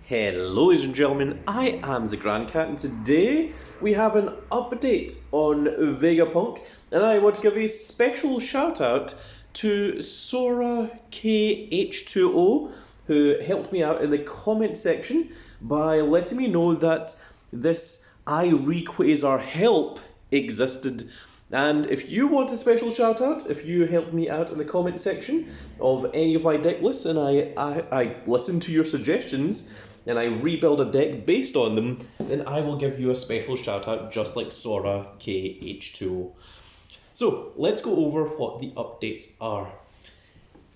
Hello ladies and gentlemen, I am the Grand Cat and today we have an update on Vegapunk and I want to give a special shout out to Sora KH2O who helped me out in the comment section by letting me know that this I Rayquaza help existed. And if you want a special shout out, if you help me out in the comment section of any of my deck lists and I listen to your suggestions and I rebuild a deck based on them, then I will give you a special shout out just like Sora KH2O. So let's go over what the updates are.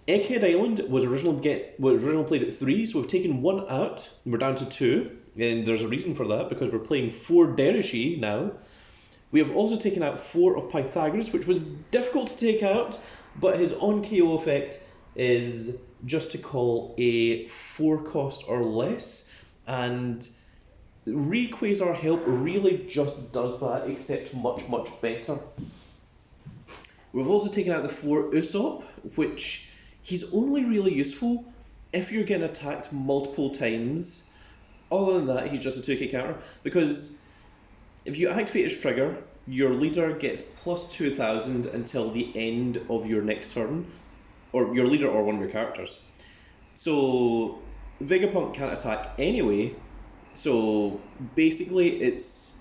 Egghead Island was originally played at 3, so we've taken 1 out, we're down to 2, and there's a reason for that because we're playing 4 Derishi now. We have also taken out 4 of Pythagoras, which was difficult to take out, but his on-KO effect is just to call a 4 cost or less, and Rayquaza help really just does that, except much, much better. We've also taken out the 4 Usopp, which he's only really useful if you're getting attacked multiple times. Other than that, he's just a 2k counter, because if you activate his trigger, your leader gets plus 2000 until the end of your next turn, or your leader or one of your characters. So Vegapunk can't attack anyway, so basically it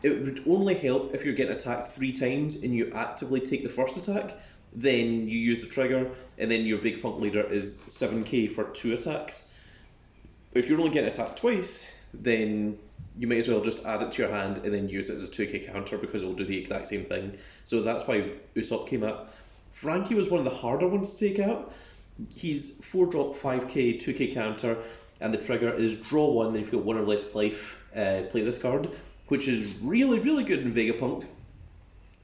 would only help if you're getting attacked 3 times and you actively take the first attack, then you use the trigger, and then your Vegapunk leader is 7k for 2 attacks. But if you're only getting attacked twice, then you might as well just add it to your hand and then use it as a 2k counter because it will do the exact same thing. So that's why Usopp came out. Frankie was one of the harder ones to take out. He's 4 drop, 5k, 2k counter, and the trigger is draw 1, then if you've got 1 or less life, play this card, which is really, really good in Vegapunk.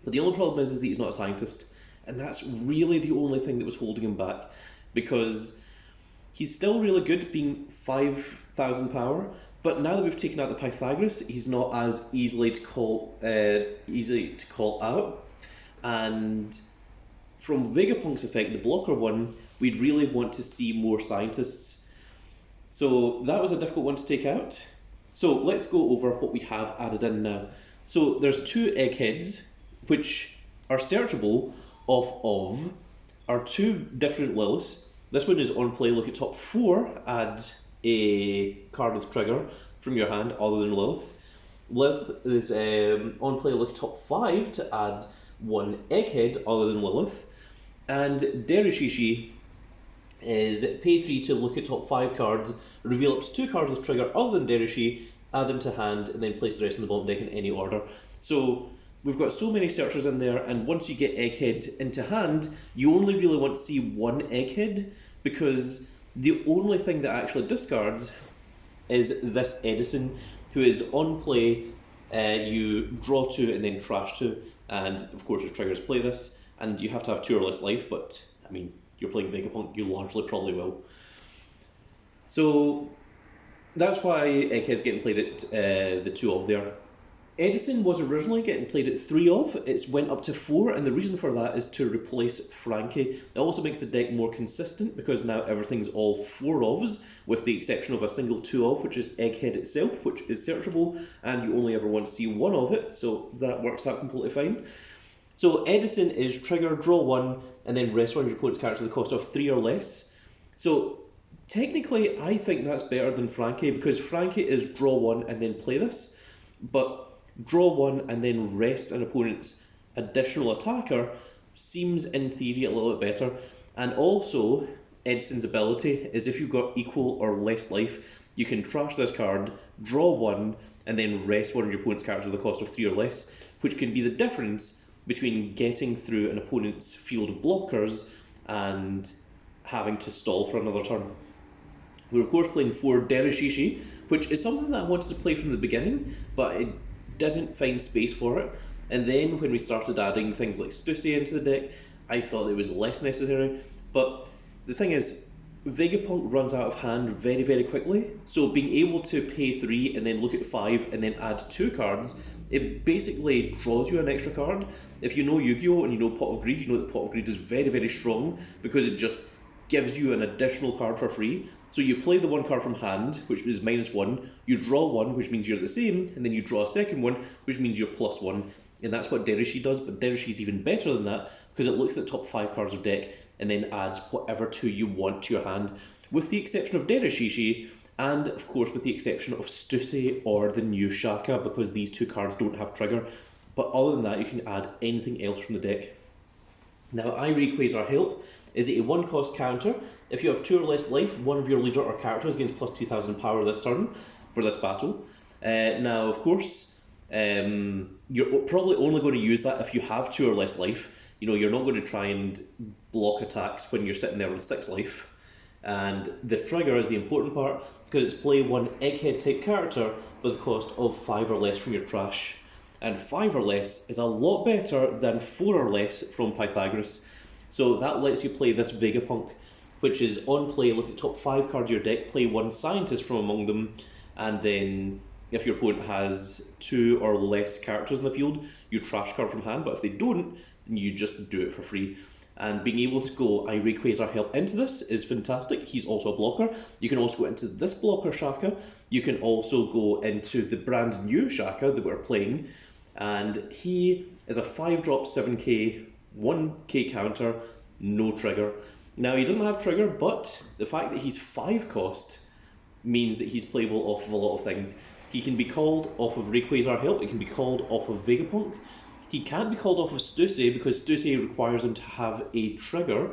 But the only problem is that he's not a scientist, and that's really the only thing that was holding him back, because he's still really good being 5000 power, but now that we've taken out the Pythagoras, he's not as easily to call out. And from Vegapunk's effect, the blocker one, we'd really want to see more scientists. So that was a difficult one to take out. So let's go over what we have added in now. So there's 2 eggheads, which are searchable off of our 2 different Liliths. This one is on play, look at top 4, add a card with trigger from your hand other than Lilith. Lilith is on play, look at top 5 to add 1 egghead other than Lilith. And Derishishi is pay 3 to look at top 5 cards, reveal up to 2 cards with trigger other than Derishi, add them to hand, and then place the rest in the bottom deck in any order. So we've got so many searchers in there, and once you get Egghead into hand, you only really want to see 1 Egghead, because the only thing that actually discards is this Edison, who is on play, you draw 2 and then trash 2, and of course your triggers play this, and you have to have 2 or less life, but I mean, you're playing Vegapunk, you largely probably will. So that's why Egghead's getting played at the 2 of there. Edison was originally getting played at 3 of, it's went up to 4, and the reason for that is to replace Frankie. It also makes the deck more consistent because now everything's all 4 ofs, with the exception of a single 2 of, which is Egghead itself, which is searchable, and you only ever want to see 1 of it, so that works out completely fine. So Edison is trigger, draw 1, and then rest 1 of your opponent's character at the cost of 3 or less. So technically I think that's better than Frankie, because Frankie is draw 1 and then play this, but draw 1 and then rest an opponent's additional attacker seems in theory a little bit better. And also Edison's ability is if you've got equal or less life, you can trash this card, draw 1, and then rest 1 of your opponent's characters with a cost of 3 or less, which can be the difference between getting through an opponent's field of blockers and having to stall for another turn. We're of course playing 4 Derishishi, which is something that I wanted to play from the beginning, but I didn't find space for it. And then when we started adding things like Stussy into the deck, I thought it was less necessary. But the thing is, Vegapunk runs out of hand very, very quickly, so being able to pay 3 and then look at 5 and then add 2 cards, it basically draws you an extra card. If you know Yu-Gi-Oh! And you know Pot of Greed, you know that Pot of Greed is very, very strong because it just gives you an additional card for free. So you play the one card from hand, which is -1, you draw one, which means you're the same, and then you draw a second one, which means you're +1. And that's what Derishi does, but Derishi's even better than that, because it looks at the top 5 cards of deck, and then adds whatever 2 you want to your hand, with the exception of Derishishi, and of course with the exception of Stussy or the new Shaka, because these 2 cards don't have trigger. But other than that, you can add anything else from the deck. Now, Rayquaza Help is a 1-cost counter. If you have 2 or less life, one of your leader or characters gains plus 2,000 power this turn for this battle. Now, of course, you're probably only going to use that if you have 2 or less life. You know, you're not going to try and block attacks when you're sitting there on 6 life. And the trigger is the important part, because it's play 1 Egghead type character with a cost of 5 or less from your trash. And 5 or less is a lot better than 4 or less from Pythagoras. So that lets you play this Vegapunk, which is on play, look at the top 5 cards of your deck, play 1 scientist from among them, and then if your opponent has 2 or less characters in the field, you trash card from hand, but if they don't, then you just do it for free. And being able to go Rayquaza Help into this is fantastic. He's also a blocker. You can also go into this blocker Shaka. You can also go into the brand new Shaka that we're playing, and he is a 5-drop 7k, 1k counter, no trigger. Now, he doesn't have trigger, but the fact that he's 5 cost means that he's playable off of a lot of things. He can be called off of Rayquaza Help, it can be called off of Vegapunk. He can't be called off of Stussy because Stussy requires him to have a trigger,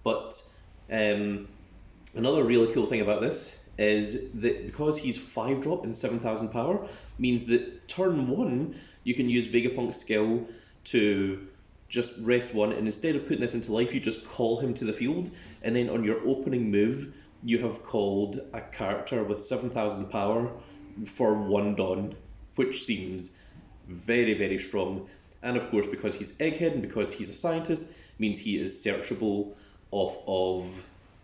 but another really cool thing about this is that because he's 5-drop and 7,000 power, means that turn 1 you can use Vegapunk's skill to just rest 1, and instead of putting this into life, you just call him to the field, and then on your opening move, you have called a character with 7,000 power for 1 Dawn, which seems very, very strong. And of course, because he's Egghead and because he's a scientist, means he is searchable off of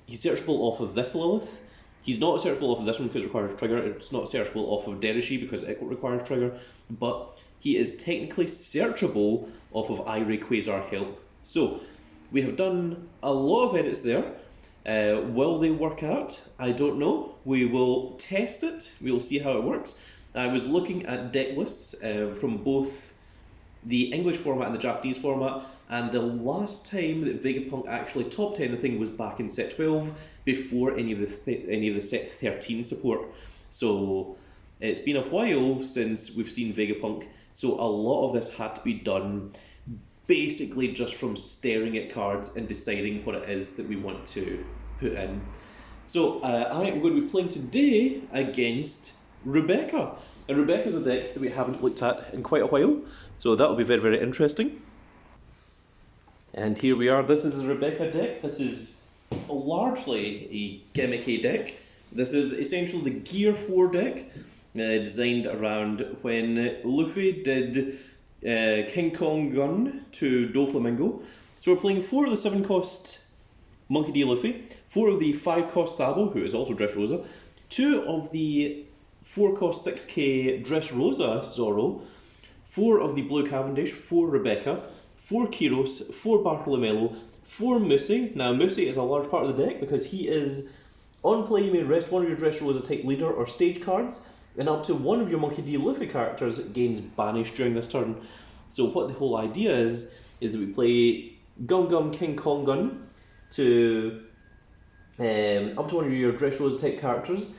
this Lilith. He's not searchable off of this one because it requires trigger. It's not searchable off of Derishi because it requires trigger. But he is technically searchable off of Rayquaza Help. So we have done a lot of edits there. Will they work out? I don't know. We will test it. We will see how it works. I was looking at deck lists from both the English format and the Japanese format, and the last time that Vegapunk actually topped anything was back in set 12, before any of the set 13 support. So it's been a while since we've seen Vegapunk, so a lot of this had to be done basically just from staring at cards and deciding what it is that we want to put in. So I am going to be playing today against Rebecca. And Rebecca's a deck that we haven't looked at in quite a while, so that will be very, very interesting. And here we are. This is the Rebecca deck. This is largely a gimmicky deck. This is essentially the Gear 4 deck, designed around when Luffy did King Kong Gun to Doflamingo. So we're playing 4 of the 7-cost Monkey D. Luffy, 4 of the 5-cost Sabo, who is also Dressrosa, 2 of the 4-cost 6k Dressrosa Zoro, 4 of the Blue Cavendish, 4 Rebecca, 4 Kyros, 4 Bartolomeo, 4 Musi. Now Musi is a large part of the deck because he is, on play you may rest 1 of your Dressrosa type leader or stage cards, and up to 1 of your Monkey D. Luffy characters gains banished during this turn. So what the whole idea is that we play Gum Gum King Kong Gun to up to 1 of your Dressrosa type characters,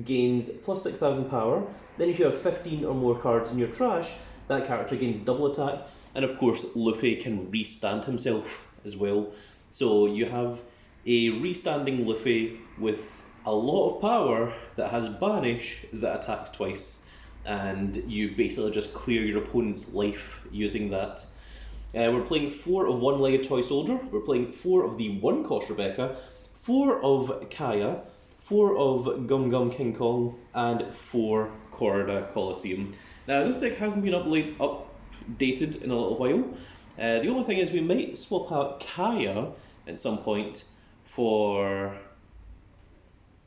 gains plus 6,000 power. Then if you have 15 or more cards in your trash, that character gains double attack, and of course Luffy can restand himself as well. So you have a restanding Luffy with a lot of power that has banish that attacks twice, and you basically just clear your opponent's life using that. We're playing 4 of One-Legged Toy Soldier, we're playing 4 of the 1-cost Rebecca, 4 of Kaya, 4 of Gum Gum King Kong, and 4 Corda Coliseum. Now this deck hasn't been updated in a little while. The only thing is we might swap out Kaya at some point for,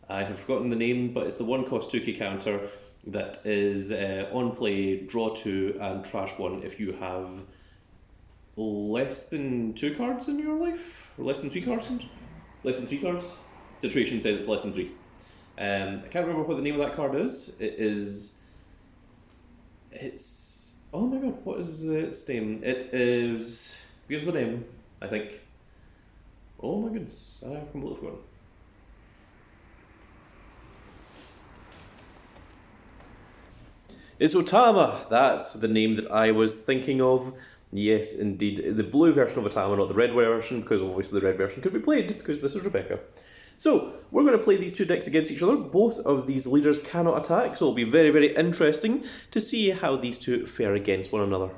I have forgotten the name, but it's the 1-cost 2k counter that is on play, draw 2 and trash 1 if you have less than 2 cards in your life? Or less than 3 cards? Less than 3 cards? Situation says it's less than 3. I can't remember what the name of that card is. It's... Oh my god, what is its name? It is... Here's the name, I think. Oh my goodness, I've completely forgotten. It's Otama! That's the name that I was thinking of. Yes, indeed. The blue version of Otama, not the red version, because obviously the red version could be played, because this is Rebecca. So, we're going to play these two decks against each other. Both of these leaders cannot attack, so it'll be very, very interesting to see how these two fare against one another.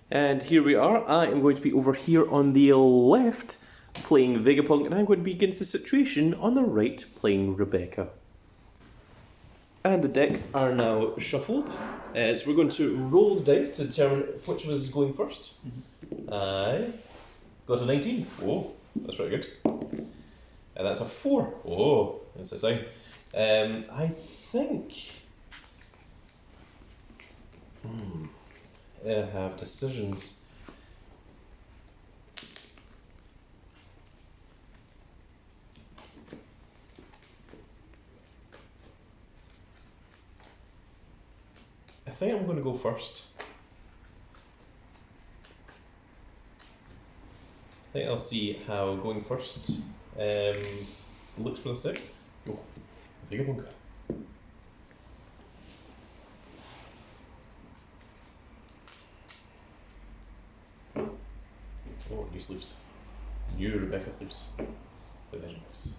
And here we are. I am going to be over here on the left, playing Vegapunk, and I'm going to be against the situation on the right, playing Rebecca. And the decks are now shuffled. So we're going to roll the dice to determine which of us is going first. I got a 19. Oh, that's pretty good. And that's a 4. Oh, that's a sign. I think I have decisions. I think I'm going to go first. I think I'll see how going first looks for this deck. Oh, Vegapunk. Oh, new sleeves. New Rebecca sleeves. The Vengeance.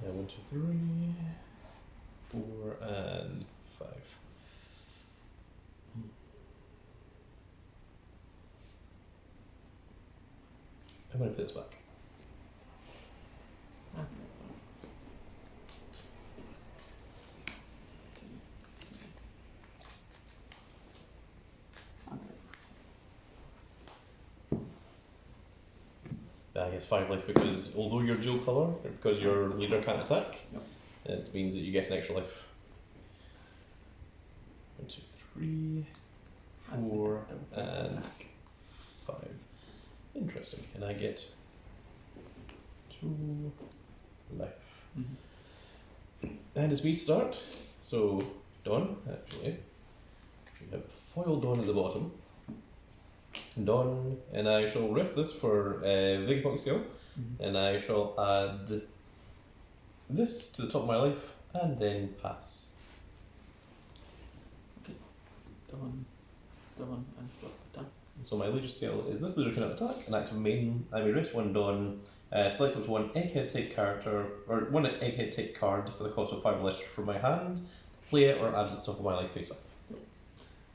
1, 2, 3, 4, and 5. I'm going to put this back. I guess 5 life because although you're dual colour, because your leader can't attack, it means that you get an extra life. 1, 2, 3, 4, and 5. Interesting. And I get 2 life. And it's me to start. So, Dawn, actually. We have foil Dawn at the bottom. Dawn, and I shall rest this for Vegapunk skill, and I shall add this to the top of my life, and then pass. Okay, Dawn, and done. So my leader skill is this leader cannot attack, and active main, I may rest 1 Dawn, select up to 1 egghead type character, or 1 egghead type card for the cost of 5 less from my hand, play it or add it to the top of my life face up.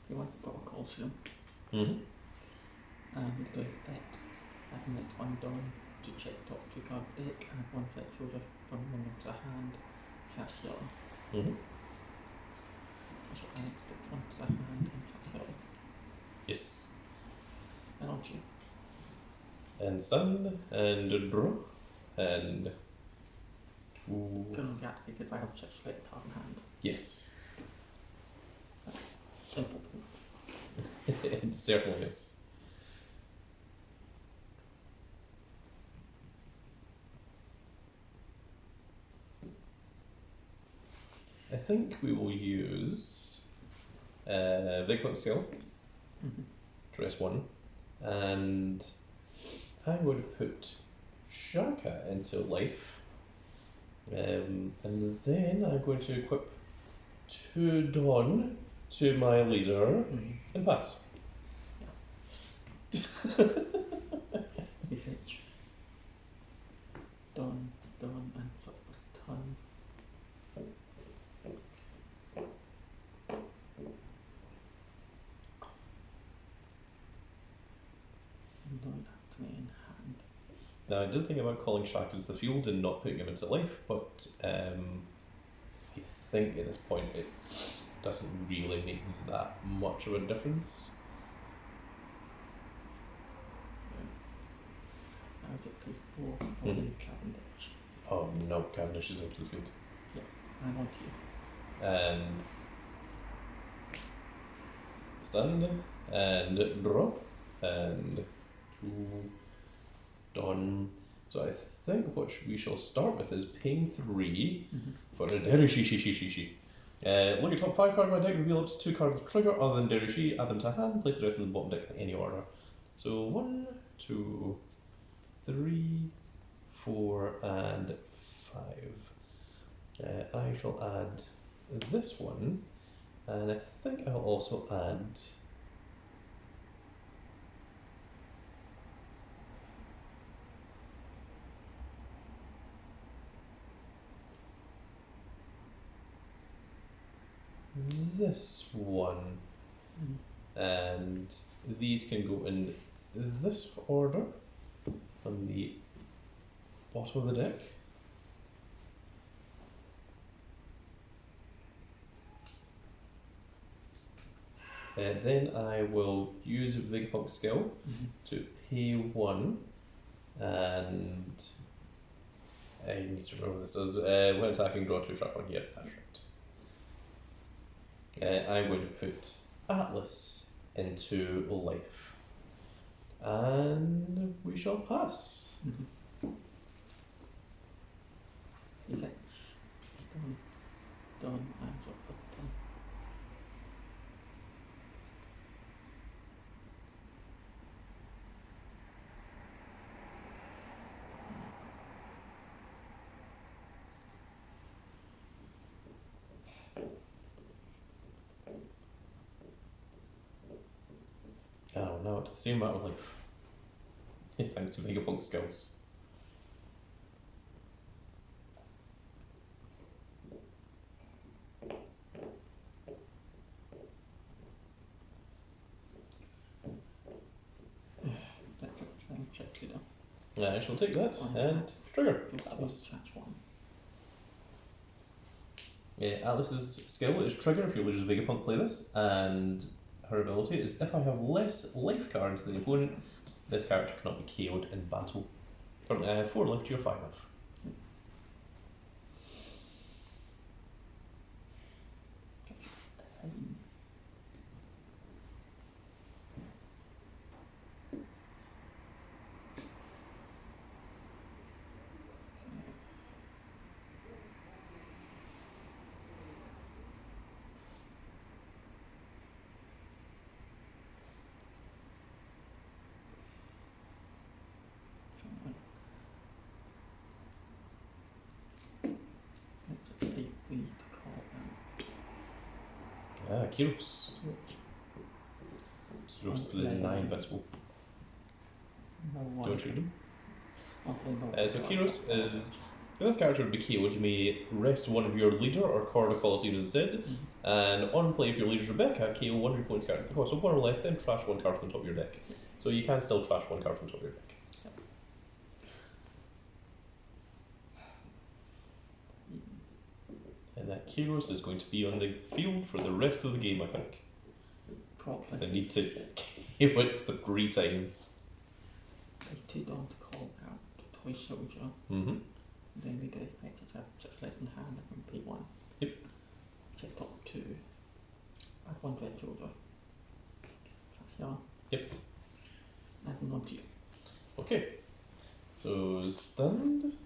You want to put a Colosseum? And do that. Adding that 1 Dawn to check top 2 card deck, and 1 fetch order from 1 into the hand, cast yellow. So add that 1 to the hand and cast yellow. Yes. And on to you. And sun, and draw, and 2. Can only be activated if I have such late card in hand. Yes. Simple. It certainly is. I think we will use Vegapunk skill to rest 1, and I'm going to put Shaka into life, and then I'm going to equip 2 Dawn to my leader and pass. You fetch. Dawn, and flip a ton. Now, I did think about calling Shaka to the field and not putting him into life, but I think at this point it doesn't really make that much of a difference. I get paid for Cavendish. Oh no, Cavendish is out to the field. Yeah, I want you. And stand, and draw, and 2. Done. So I think what we shall start with is paying 3 for a Derushi. Look at top 5 cards of my deck, reveal up to 2 cards with trigger other than Derushi, add them to hand, place the rest in the bottom deck in any order. So 1, 2, 3, 4, and 5. I shall add this one, and I think I'll also add this one, and these can go in this order on the bottom of the deck. Then I will use Vegapunk skill to pay 1, and I need to remember what this does. When attacking, draw 2, trap 1 here. That's right. I'm going to put Atlas into life, and we shall pass. Okay. Done. And drop the done. Oh, now it's the same amount of life. Thanks to Vegapunk skills. Check leader. I shall take that and trigger. Atlas catch 1. Alice's skill is trigger if your leader's Vegapunk play this, and her ability is if I have less life cards than the opponent, this character cannot be KO'd in battle. Currently I have 4 life to your 5 life. Kyros. Kyros is the 9 invincible. No Don't shoot him. Okay, no. So Kyros is, if this character would be KO'd, you may rest one of your leader or card equalities instead, and on play if your leader's Rebecca, KO one of your opponent's cards. So 1 or less, then trash 1 card from the top of your deck. So you can still trash 1 card from the top of your deck. And that Kyros is going to be on the field for the rest of the game, I think. Probably. I need to KO it 3 times. Pay 2 down to call out Toy Soldier. Then we get effective to have just less in hand and pay 1. Yep. Check top 2. Add 1 Red Soldier. Trash yarn. Yep. Add 1 to you. Okay. So stunned.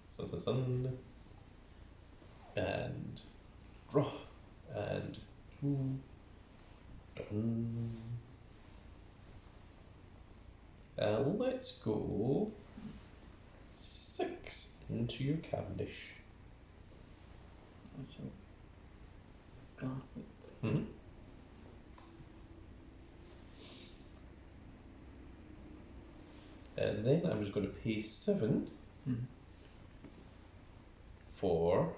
Stunned. And draw. And 2. Done. Let's go 6 into your Cavendish. So, guard with. And then I'm just going to pay 7 for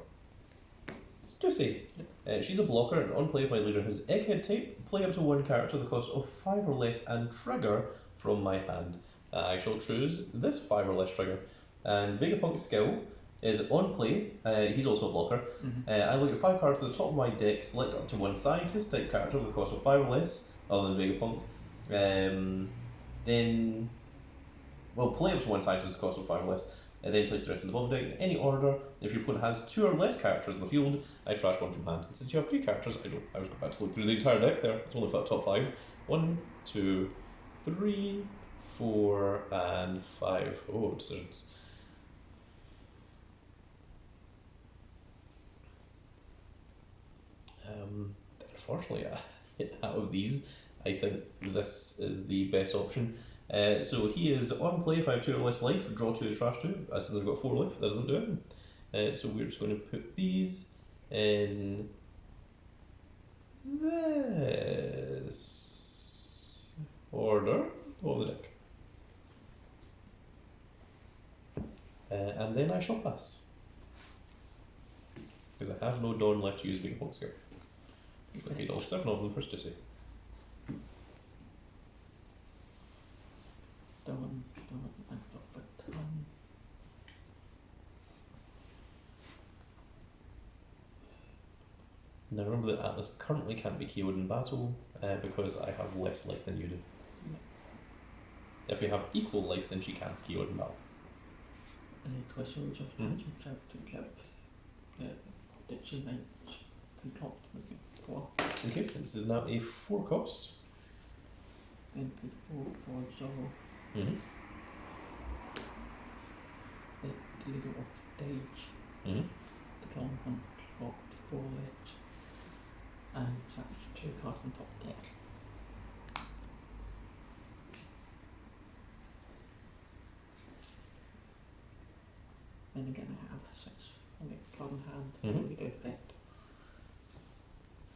Stussy. She's a blocker, and on play if my leader has Egghead type, play up to 1 character at the cost of 5 or less and trigger from my hand. I shall choose this 5 or less trigger. And Vegapunk's skill is on play, he's also a blocker. I look at 5 cards at the top of my deck, select up to 1 scientist type character at the cost of 5 or less, other than Vegapunk. Then, well, play up to 1 scientist at the cost of 5 or less, and then place the rest in the bottom deck in any order. If your opponent has 2 or less characters in the field, I trash 1 from hand. And since you have 3 characters, I was about to look through the entire deck there. It's only for the top 5. 1, 2, 3, 4 and 5. Oh, decisions. Unfortunately, out of these, I think this is the best option. So he is on play. If I have 2 or less life, draw 2, trash 2. Since I've got 4 life, that doesn't do it. So we're just going to put these in this order of the deck. And then I shall pass. Because I have no Dawn left to use Vegapunk here. Because I paid all 7 of them for Stussy. Dawn, and got the ton. Now remember that Atlas currently can't be KO'd in battle because I have less life than you do. If we have equal life, then she can't be KO'd in battle. Twice soldier, tried to get that she might concoct with it. Okay, this is now a 4 cost. Then people for Zorro, Mm-hmm. the leader of stage, Mm-hmm. the Vegapunk clocked 4 ledge, and that's 2 cards on top deck. Then again I have 6 on the card in hand, we do effect.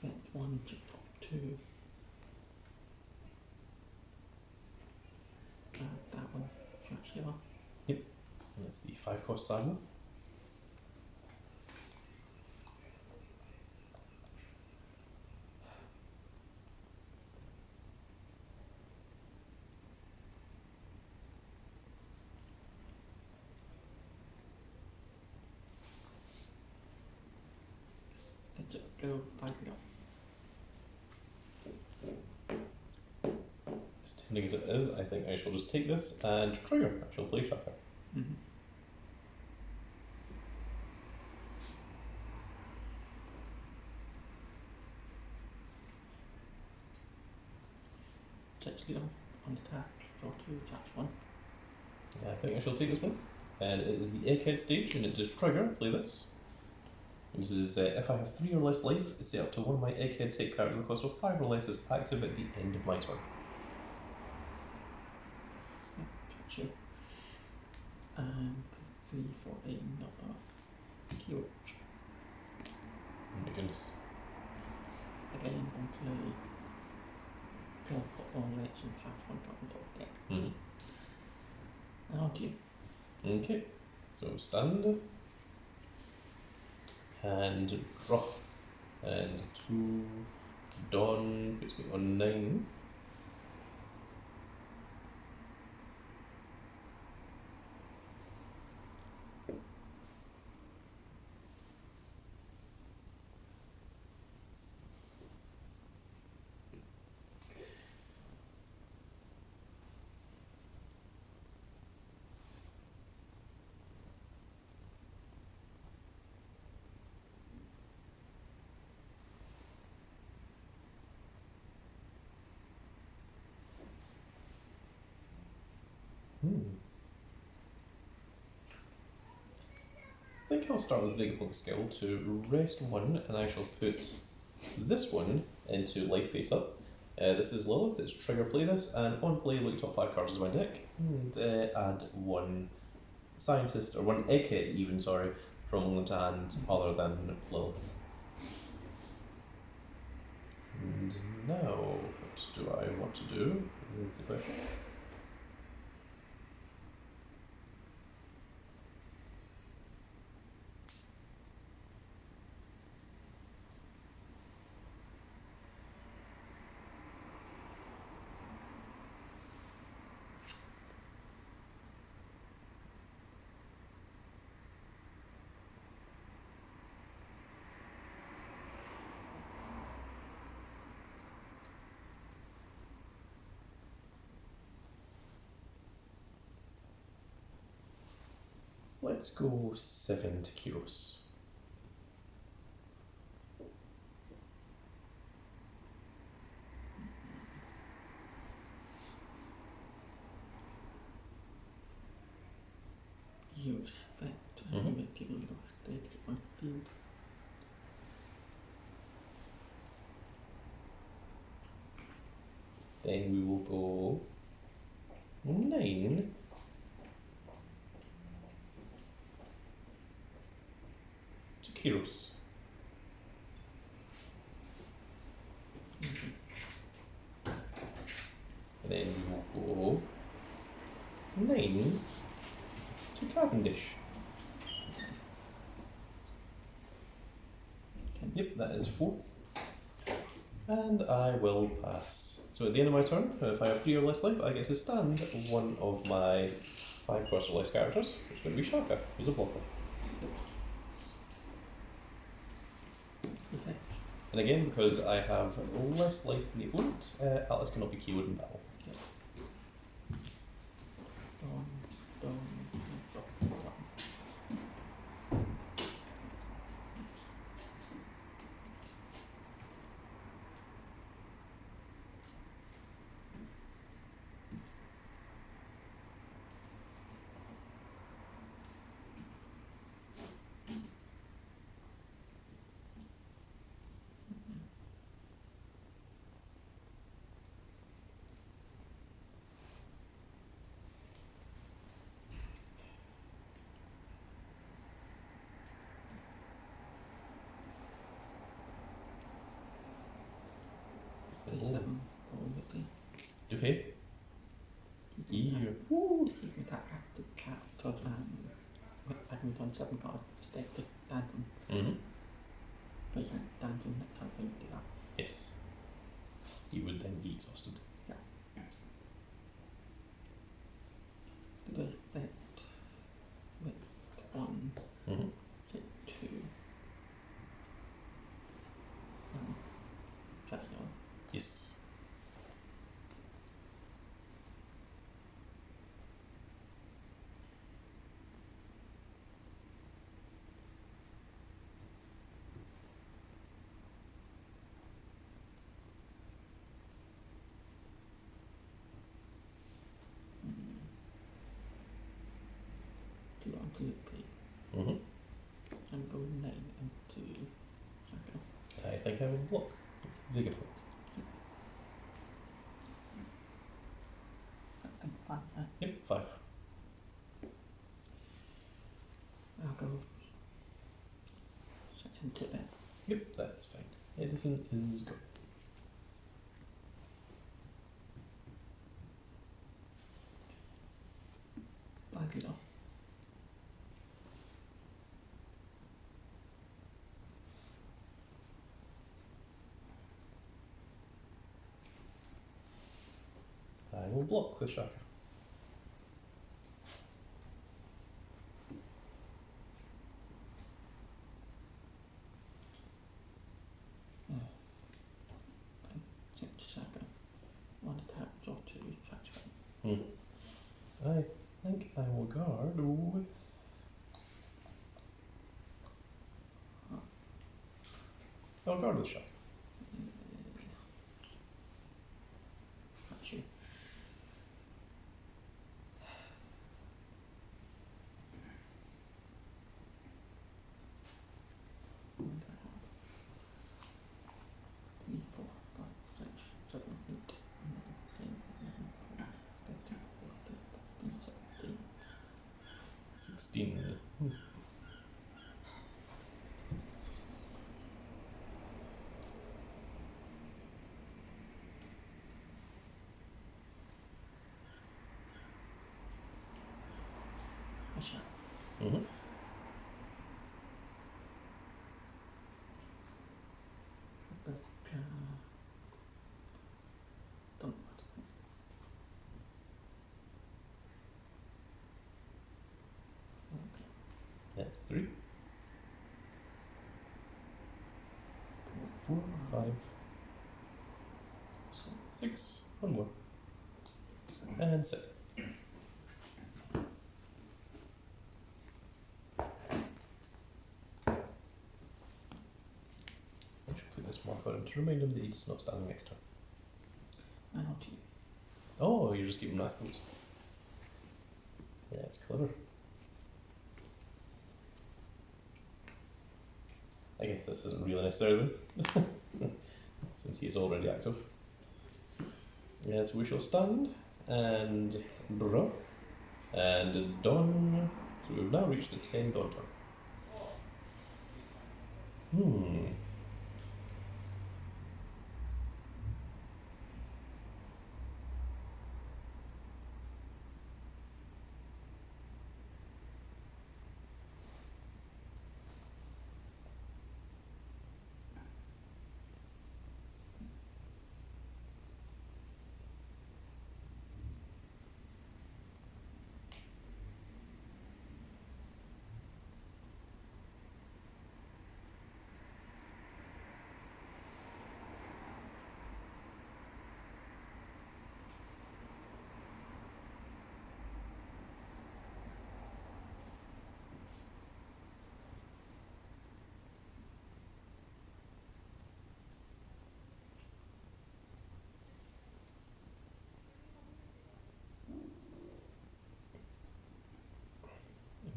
Effect 1 to top 2. That one, trash here. And that's the 5 cost Saga. Let's go 5 go. As tempting as it is, I think I shall just take this and trigger. I shall play Shaka. Six leader on attack, draw 2, charge 1. I think I shall take this one. And it is the Egghead stage, and it does trigger. Play this. This is if I have 3 or less life, set up to one of my Egghead type characters with a cost of 5 or less is active at the end of my turn. Touch you. And 3 for another Keywork. Oh my goodness. Again, on play. Draw for all ledge and charge 1 card on top deck. And on to you. Okay, so stand. And draw. And 2. Dawn puts me on 9. I think I'll start with Vegapunk skill to rest 1, and I shall put this one into life face up. This is Lilith, it's trigger play this, and on play look top 5 cards of my deck, and add 1 scientist, or 1 egghead even, sorry, from Lilith to hand other than Lilith. And now, what do I want to do, is the question. Let's go 7 to Kyros. huge effect. Mhm. You make it a little state on the field. Then we will go 9 to Kyros. And then we will go 9 to Cavendish. Okay. Yep, that is 4. And I will pass. So at the end of my turn, if I have 3 or less life, I get to stand one of my 5 cost or less characters, which is going to be Shaka, who's a blocker. Okay. And again, because I have less life than the opponent, Atlas cannot be KO'd in battle. Done. Seven. Okay. You Yeah. can attack active character I can return 7 cards to deck to Danton. Mm-hmm. But you can't Danton next time you do that. Yes. He would then be exhausted. The effect with 1, Mm-hmm. hit 2. Shut it down. Yes. Do on to P. Mm-hmm. And go 9 into Shaka. I think I will block with Vegapunk. I think 5. Yep, 5. I'll go 6 into that. Yep, that's fine. Edison is good. Badly off. I will block with Shaka. Six to Shaka. 1 attack, draw 2, trash. I think I will guard with. I'll guard with Shaka. Catch you. Three, 4, 5, 6, 7, 8, 9, 10, 11, 12, 13, 14, 15, 16. 16. I shall. Mm-hmm. But, don't. Okay. That's 3. 4, 5, 6. One more. And 7. I should put this marker in to remind him that he's not standing next to her. I know you. Oh, you're just keeping knuckles. Yeah, it's clever. I guess this isn't really necessary then, since he is already active. Yes, we shall stand and draw and dawn. So we've now reached the 10 dawn turn.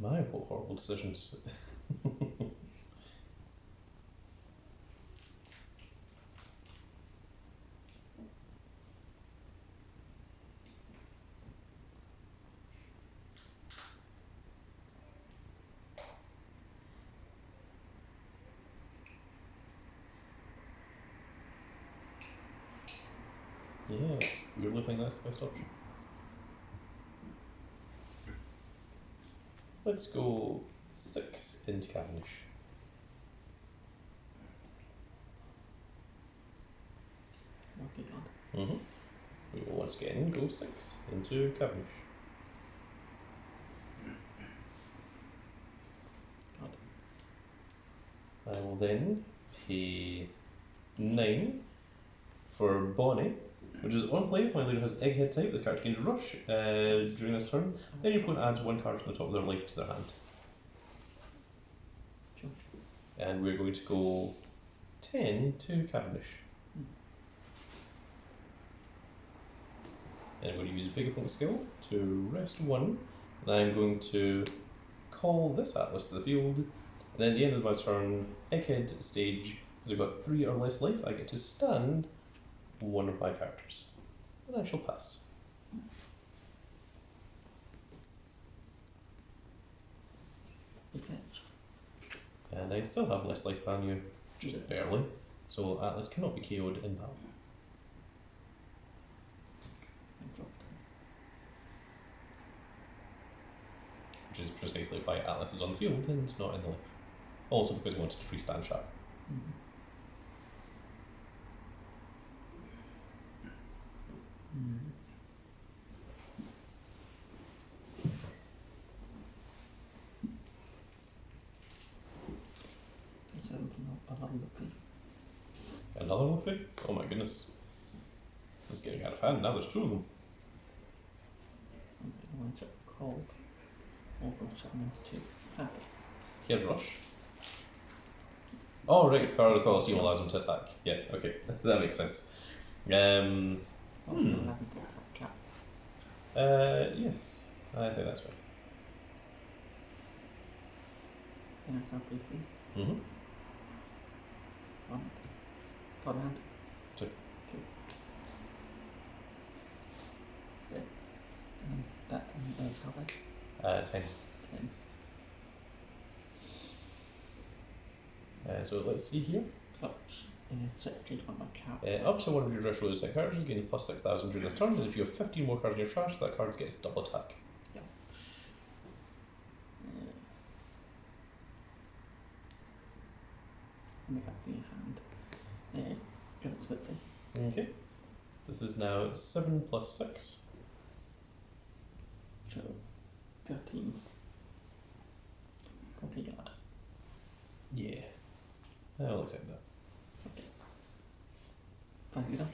My, what horrible decisions. Yeah, weirdly think that's the best option. Let's go 6 into Cavendish. Okay, God. We will once again go 6 into Cavendish. God. I will then pay 9 for Bonnie, which is on play. My leader has Egghead type. This character gains Rush during this turn. Then your opponent adds 1 card from the top of their life to their hand. Sure. And we're going to go 10 to Cavendish. And I'm going to use Vegapunk skill to rest 1. And I'm going to call this Atlas to the field. And then at the end of my turn, Egghead stage, because I've got 3 or less life, I get to stand 1 of my characters. And I shall pass. Big fetch. And I still have less life than you, just barely. So Atlas cannot be KO'd in battle. I dropped him. Which is precisely why Atlas is on the field and not in the life. Also because we wanted to freestand Shark. Let's open up another Luffy. Another Luffy? Oh my goodness. It's getting out of hand. Now there's 2 of them. I'm going to cold. Over 7 into 2. Happy. He has Rush. Oh right, Card of the Colosseum allows him to attack. Yeah, okay. That makes sense. Oh, no, I haven't brought up cap. Yes. I think that's right. Then I start briefly. Mm-hmm. 1. Top hand. 2. 2. Okay. And that and cover. 10. 10. So let's see here. Plus, set take on my cap. Up to 1 of your draw shows that characters gain plus 6,000 during this turn, and if you have 15 more cards in your trash, that card gets double attack. And we have the hand. Go quickly. Okay. This is now 7 plus 6. So, 13. Okay, God. Yeah. I'll accept that. Okay. 5 you done?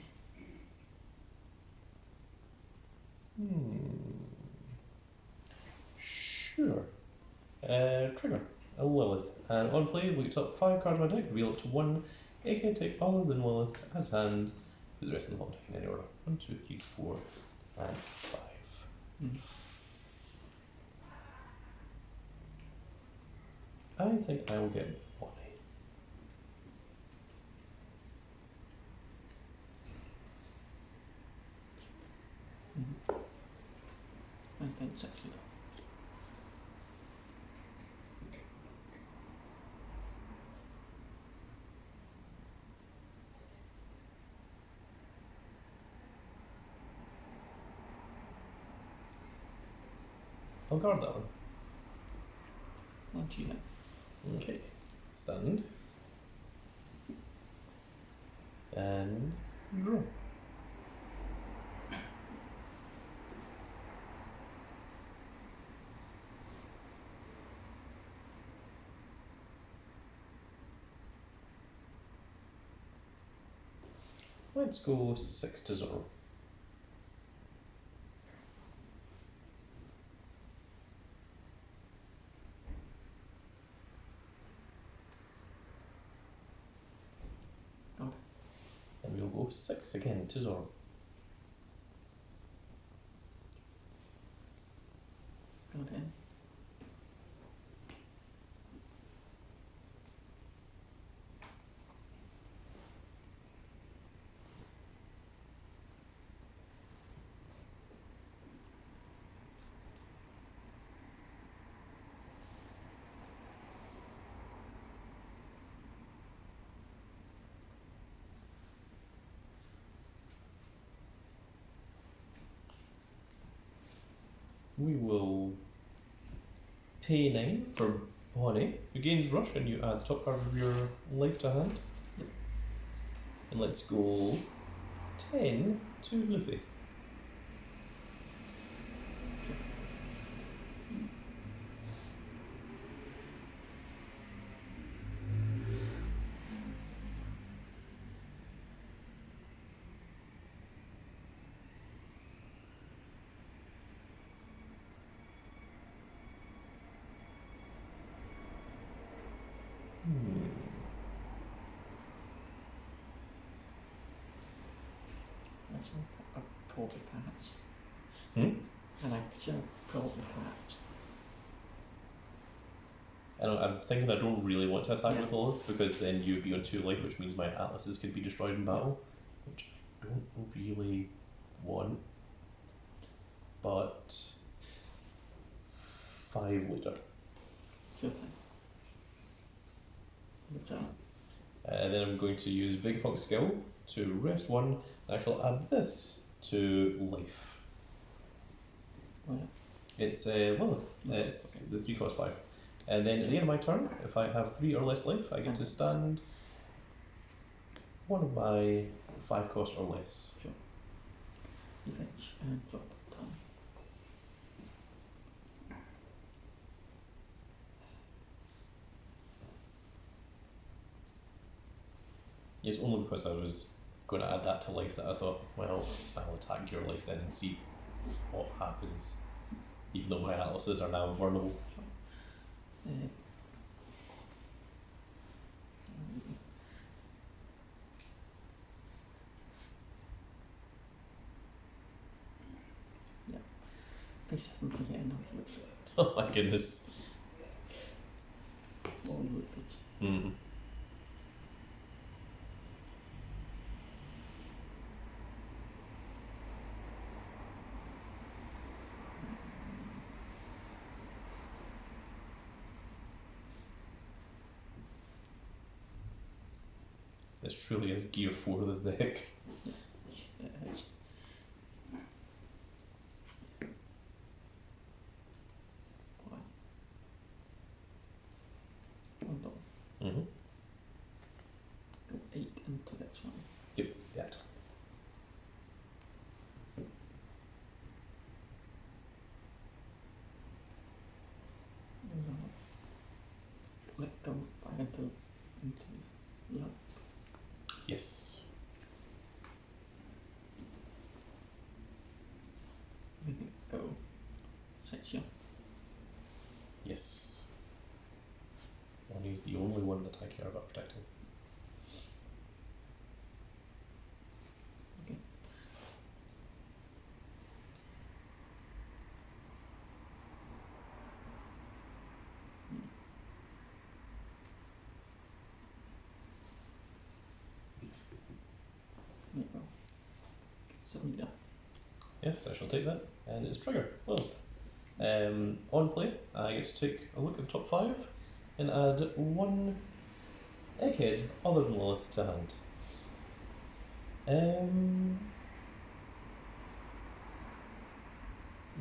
Sure. Trigger. A Lilith. And on play, look top 5 cards of my deck, reveal up to 1 AK type other than Lilith at hand, with the rest of them on deck in any order. 1, 2, 3, 4, and 5. I think I will get Bonnie. I'll guard that one. On to you now. Okay. Stand. And draw. Let's go 6-0. God. And we'll go 6 again to Zoro. God in. We will pay 9 for Bonnie, who gains rush, and you add the top card of your life to hand. Yep. And let's go 10 to Luffy. That's a probably perhaps. Hmm? And I should probably perhaps. I'm thinking I don't really want to attack Yeah. with Lilith, because then you'd be on 2 life, which means my atlases could be destroyed in battle, which I don't really want. But 5 later. Sure thing. Good job. And then I'm going to use Vegapunk skill to rest 1, and I shall add this to life. Well, It's Lilith. Lilith, It's the 3 cost 5. And then at the end of my turn, if I have 3 or less life, I get to stand one of my 5 cost or less. you fetch and drop down. Yes, only because I was going to add that to life that I thought, well, I'll attack your life then and see what happens, even though my atlases are now vulnerable. Yeah. Base 7 again, I'll look for it. Oh my goodness. All look for it. Mm. This truly is Gear 4 of the deck. It is. Why? One done. Mm-hmm. Go 8 into this one. Yep, that. Let go back into luck. Yes. Make it go section. Yes. One is the only one that I care about protecting. Okay. There you go. 7 down. Yes, I shall take that. And it's trigger. Lilith. On play, I get to take a look at the top 5 and add 1 egghead other than Lilith to hand.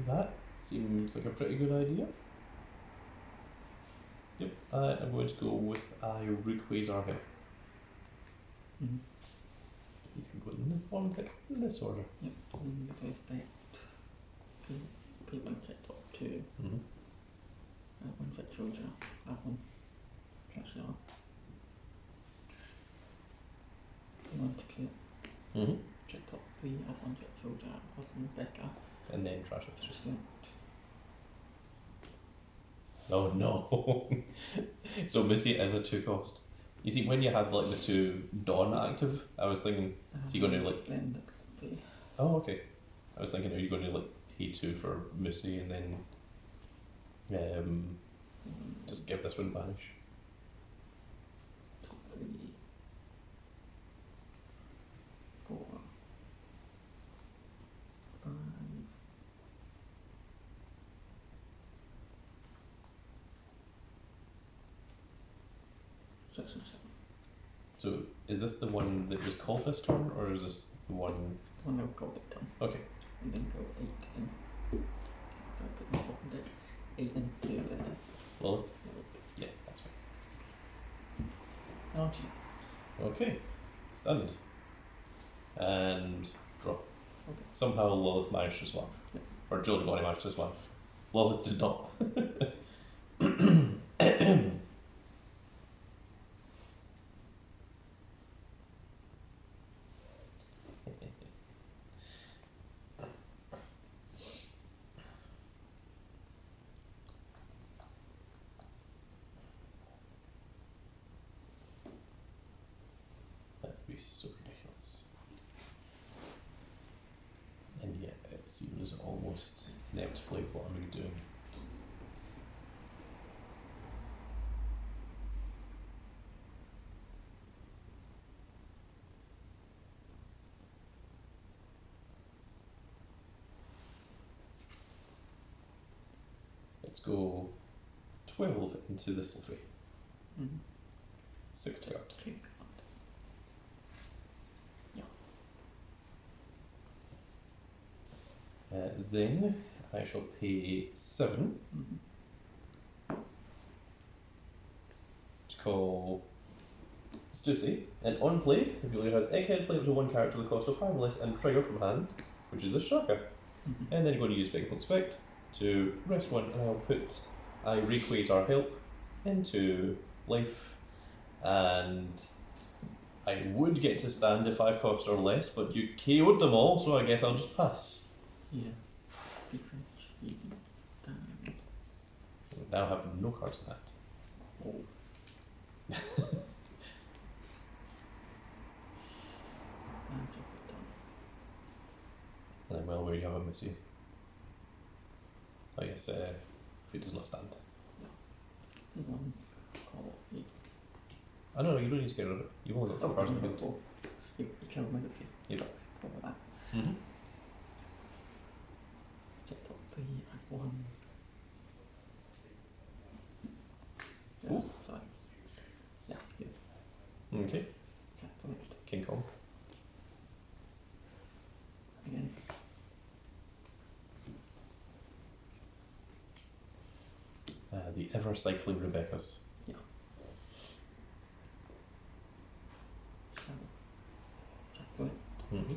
That Seems like a pretty good idea. Yep, I'm going to go with Rayquaza Hill. Mm-hmm. He's going to go in one tick in this order. Yep, and with effect, P1 check top 2, Mm-hmm. one check soldier, that one, cancel off. P1 to clear, Mm-hmm. check top 3, add one check soldier, Husband Becca, And then trash it. just select. Oh no! So Missy is a 2 cost. You see, when you had like the 2 Dawn active, I was thinking, is he going to like. Blend it, the Oh, okay. I was thinking, are you going to like pay 2 for Missy and then just give this one banish? 3, 4, 5, 6 and 7. So is this the one that was called this turn, or is this the one? One they'll call it done. Okay. And then go 8 in. Go put them up and deck. 8 into the Lilith? Yeah, that's fine. on to you. Okay. Stunned. And draw. Okay. Somehow Lilith managed to swap. Yep. Or Joe Degoni managed to swap. Lilith did not. That'd be so ridiculous. And yet it seems almost ineptly what I'm doing. Let's go 12 into this Luffy. Mm-hmm. 6 to guard. Click on Then I shall pay 7 Mm-hmm. to call Stussy. And on play, if your player has Egghead, play up to 1 character with the cost of 5 less and trigger from hand, which is the Shaka. Mm-hmm. And then you're going to use Vegapunk Spect to rest 1, and I'll put Rayquaza Help into life, and I would get to stand if 5 cost or less, but you KO'd them all, so I guess I'll just pass. Yeah. Defense, even, and So we now have no cards in hand. oh. And drop it down. And I'm well aware you have a Missy. I guess if it does not stand. P1, call 8. I don't know, you don't need to get rid of it. You've only got 4 cards in the field. You killed my defeat. Yep. Go with that. Mm-hmm. Check top 3 and 1. Yeah, Ooh. sorry. Yeah, good. Okay. Check the left. King Kong. Again. The ever cycling Rebecca's. So, check the left. Mm-hmm.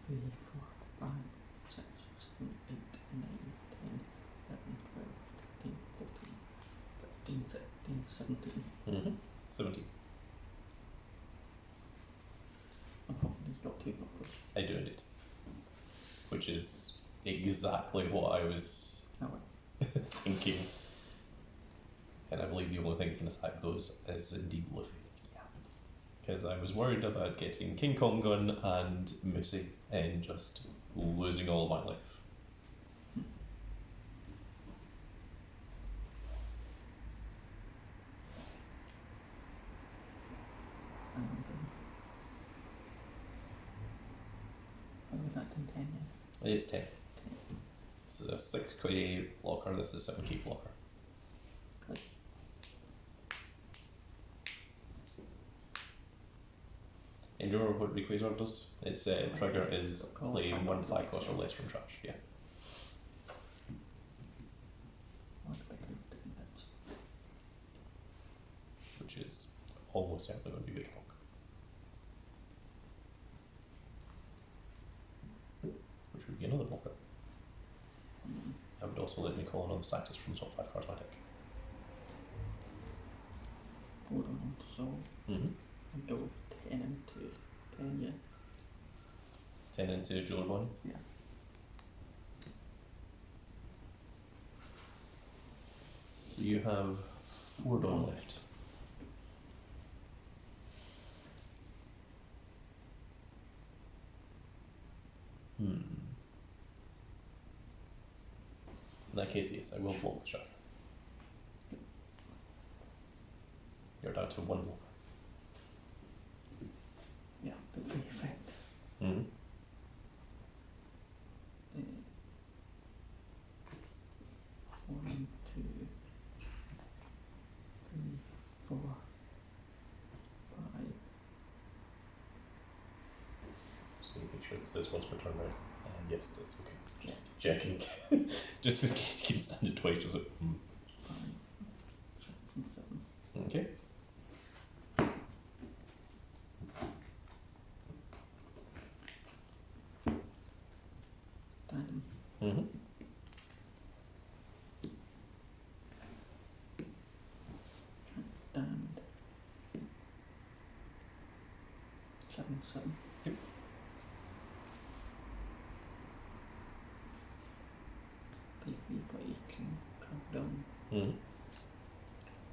Three, 4, 5, 6, 7, 8, 9, 10, 11, 12, 13, 14, 15, 16, 17. Mm-hmm. 17. Unfortunately, he's got 2 knockers. I do indeed. Which is exactly what I was Oh well. thinking. And I believe the only thing that can attack those is indeed Luffy. Yeah. Because I was worried about getting King Kong Gun and Missy and just losing all of my life. And what was that in 10 then? It's 10. This is a 6k blocker, this is a 7k blocker. remember what Rayquaza does? Its trigger is play one 5 cost or less from trash. Yeah. What's better than that? Which is almost certainly going to be Vegapunk. Which would be another blocker. That would also let me call another Sanctus from the top 5 cards of my deck. Hold on, so Mm-hmm. I go 10 into 10, yeah. 10 into Joe Bonnie. Yeah. So you have 4 Dawn left. In that case, yes, I will block the shot. You're down to 1 blocker. Yeah, the free effect. Mm-hmm. One, two, three, 4, 5. So make sure it says once per turn, right? Yes, it does. Okay. Yeah. Checking. Just in case you can stand it twice, does it? 5, 6, 7. Okay. Time. Mm-hmm. And 7, 7. Yep. PC by 18, countdown. Mm-hmm.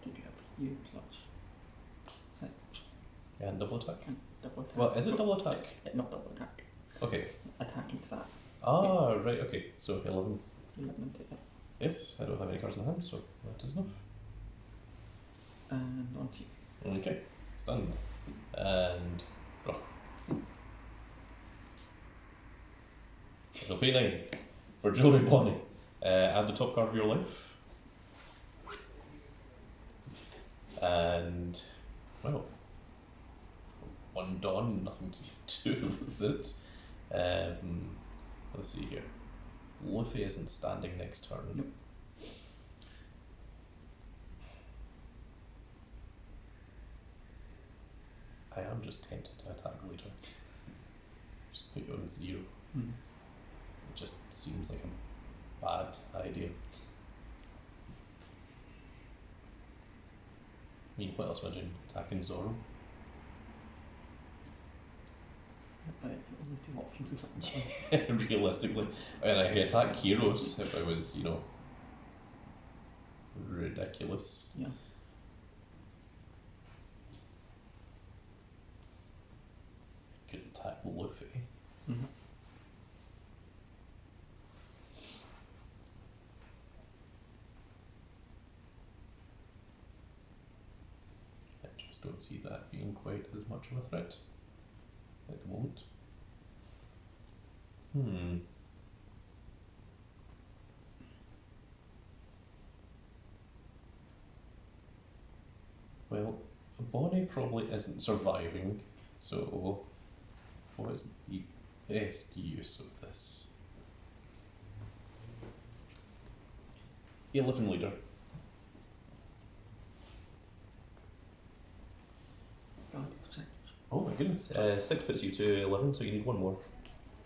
Did you have you plus 6 And double attack. and double attack? Well, is it double attack? Not double attack. Okay. Attacking that. Ah, right, okay. So 11. 11 to it. Yes, I don't have any cards in the hand, so that is enough. And on to you. Okay, stunned. And draw. It'll pay 9 for Jewelry Bonnie. Add the top card of your life. And, well, 1 Dawn, nothing to do with it. Let's see here. Luffy isn't standing next turn. Nope. I am just tempted to attack later. Just put you on 0. Hmm. It just seems like a bad idea. I mean, what else am I doing? Attacking Zoro? That is the only 2 options or something. Realistically. And I could attack heroes if I was, you know, ridiculous. Yeah. Could attack Luffy. Mm-hmm. I just don't see that being quite as much of a threat at the moment. Well, Bonnie probably isn't surviving, so what is the best use of this? 11 leader. God, 6. Oh my goodness. 6 puts you to 11, so you need 1 more.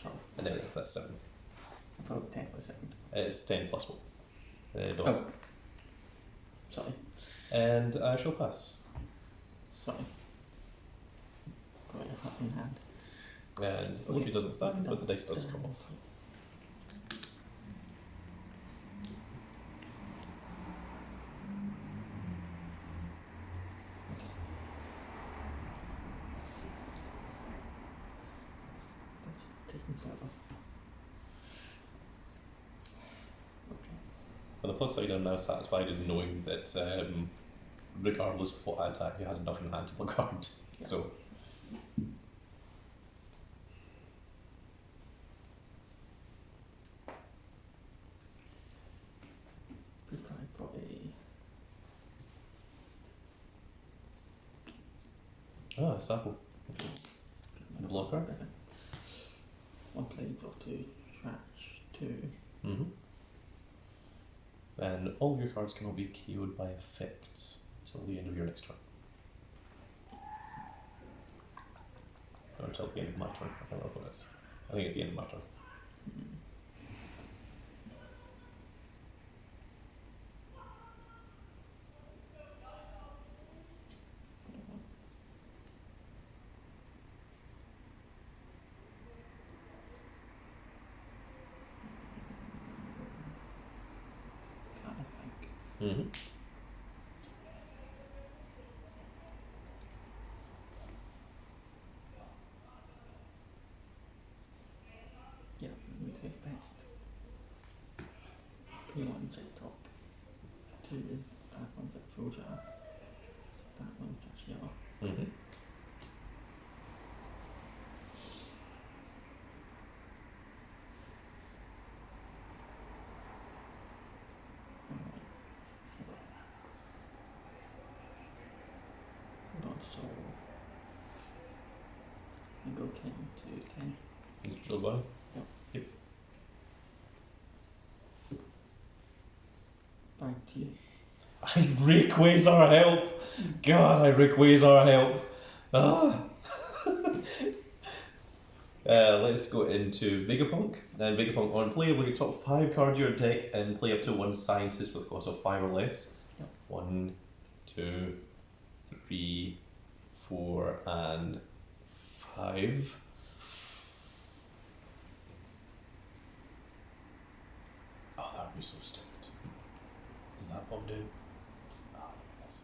Sorry. And then that's 7. I thought 10 for a second. It's 10 plus 1. Don't. Oh. Sorry. And I shall pass. Sorry. Got your hat in hand. And Luffy doesn't stand, but the dice does come off. That's taking forever. Okay. On the plus side, I'm now satisfied in knowing that regardless of what I attack, you had enough in hand to block card. Yeah. So, Prepare for a Sapple. blocker. One play, draw 2, scratch 2. Mm-hmm. And all your cards cannot be KO'd by effects until the end of your next turn. Or until the end of my turn. I can't remember what it is. I think it's the end of my turn. Mm-hmm. Yeah, we take effect. P1 check top. 2, that one's at full jar. That one's at jar. Mm-hmm. Alright. Hold on, so I go 10 to 10. Neutral button. Back to you. I request our help. God, I request our help. Ah. Let's go into Vegapunk. Then Vegapunk on play, look at top 5 cards of your deck and play up to 1 scientist with a cost of 5 or less. Yep. 1, 2, 3, 4, and 5. Oh, that would be so stupid. Is that what I'm doing? Oh, yes.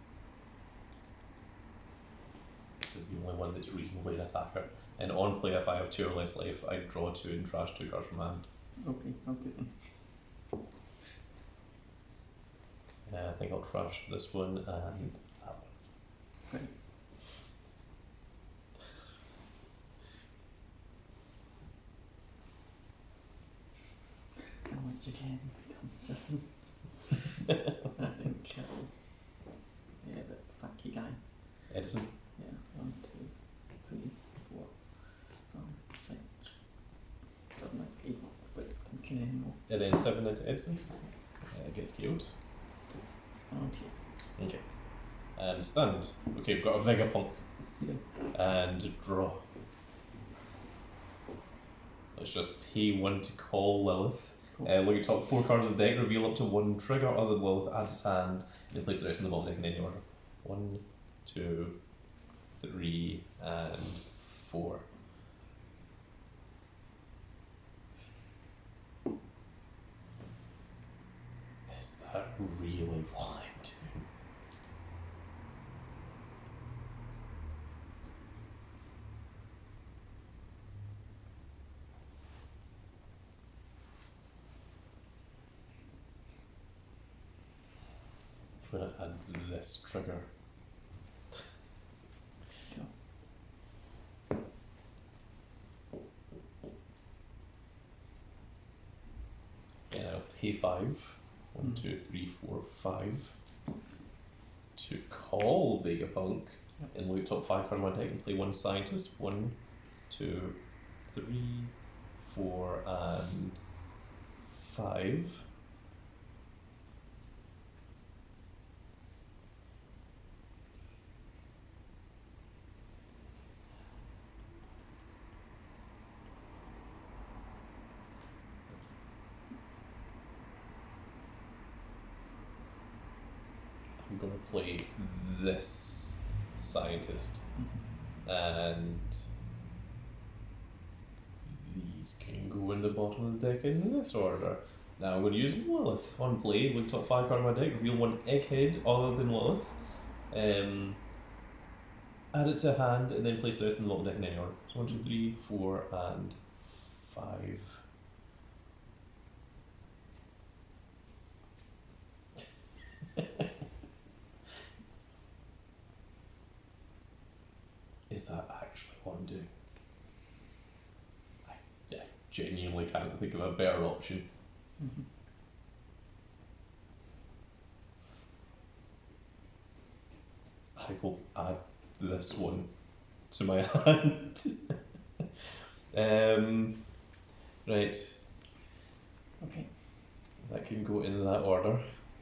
This is the only one that's reasonably an attacker. And on play, if I have 2 or less life, I draw 2 and trash 2 cards from my hand. Okay, then. I think I'll trash this one and that one. Great. And once again, becomes 7. I didn't kill. Yeah, the funky guy. Edison. Yeah, 1, 2, 3, 4, 5, 6. Doesn't like 8, but I'm killing anymore. And then 7 into Edison. Gets killed. Okay. Okay. And stand. Okay, we've got a Vegapunk. Yeah. And draw. Let's just pay 1 to call Lilith. Cool. Look at top 4 cards of the deck, reveal up to 1 trigger other than Lilith at its hand, and then place the rest in the bottom deck in any order. 1, 2, 3, and 4. Is that really what I'm doing? I'm gonna add this trigger. Yeah, I'll pay 5. 1, 2, 3, 4, 5. To call Vegapunk and look at top 5 cards of my deck and play 1 scientist. 1, 2, 3, 4, and 5. I'm gonna play this scientist, and these can go in the bottom of the deck in this order. Now I'm going to use Lilith on play. Look top 5 card of my deck, reveal 1 egghead other than Lilith, add it to hand, and then place the rest in the bottom deck in any order. So 1, 2, 3, 4, and 5. Is that actually what I'm doing? I genuinely can't think of a better option. Mm-hmm. I will add this one to my hand. Right. Okay. That can go in that order.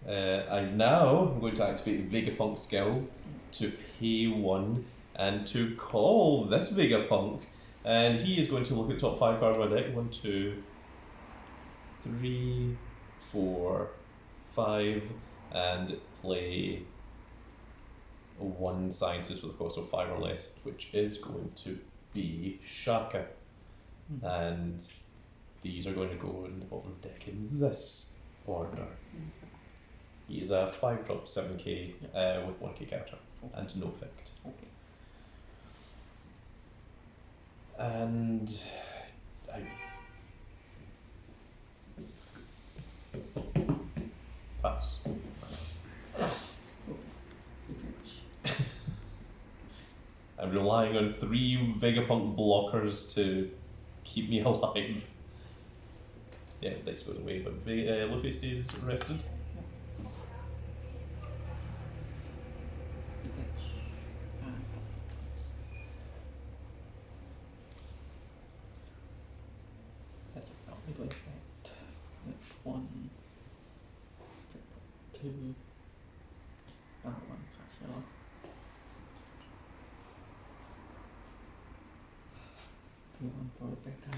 I'm now going to activate the Vegapunk skill to pay 1 and to call this Vegapunk. And he is going to look at the top 5 cards of my deck. 1, 2, 3, 4, 5, and play 1 scientist with a cost of 5 or less, which is going to be Shaka. And these are going to go in the bottom of the deck in this order. He is a 5-drop 7k with 1k counter and no effect. Okay. And I pass. Defense. I'm relying on 3 Vegapunk blockers to keep me alive. Yeah, Dex goes away, but Luffy stays rested. Defense. That's not really effect. That's 1, 2, 1, actually. Do you want for Rebecca?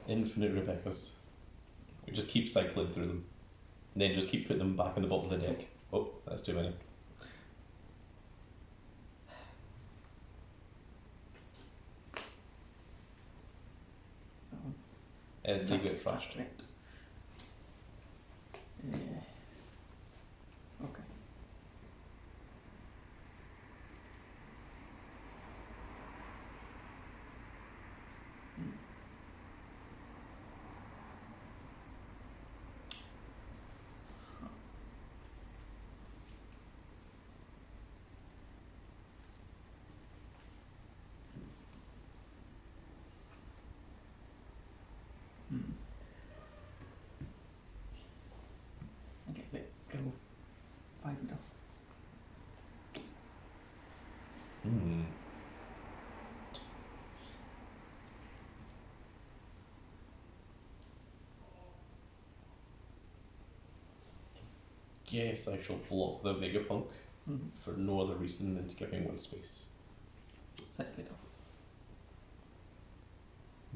Infinite Rebecca's. We just keep cycling through them. And then just keep putting them back on the bottom of the deck. Oh, that's too many. That one. And they get trashed. Right. Yeah. Okay. Okay, let go. 5 enough. Guess I shall block the Vegapunk for no other reason than to give me 1 space. Cycle it off.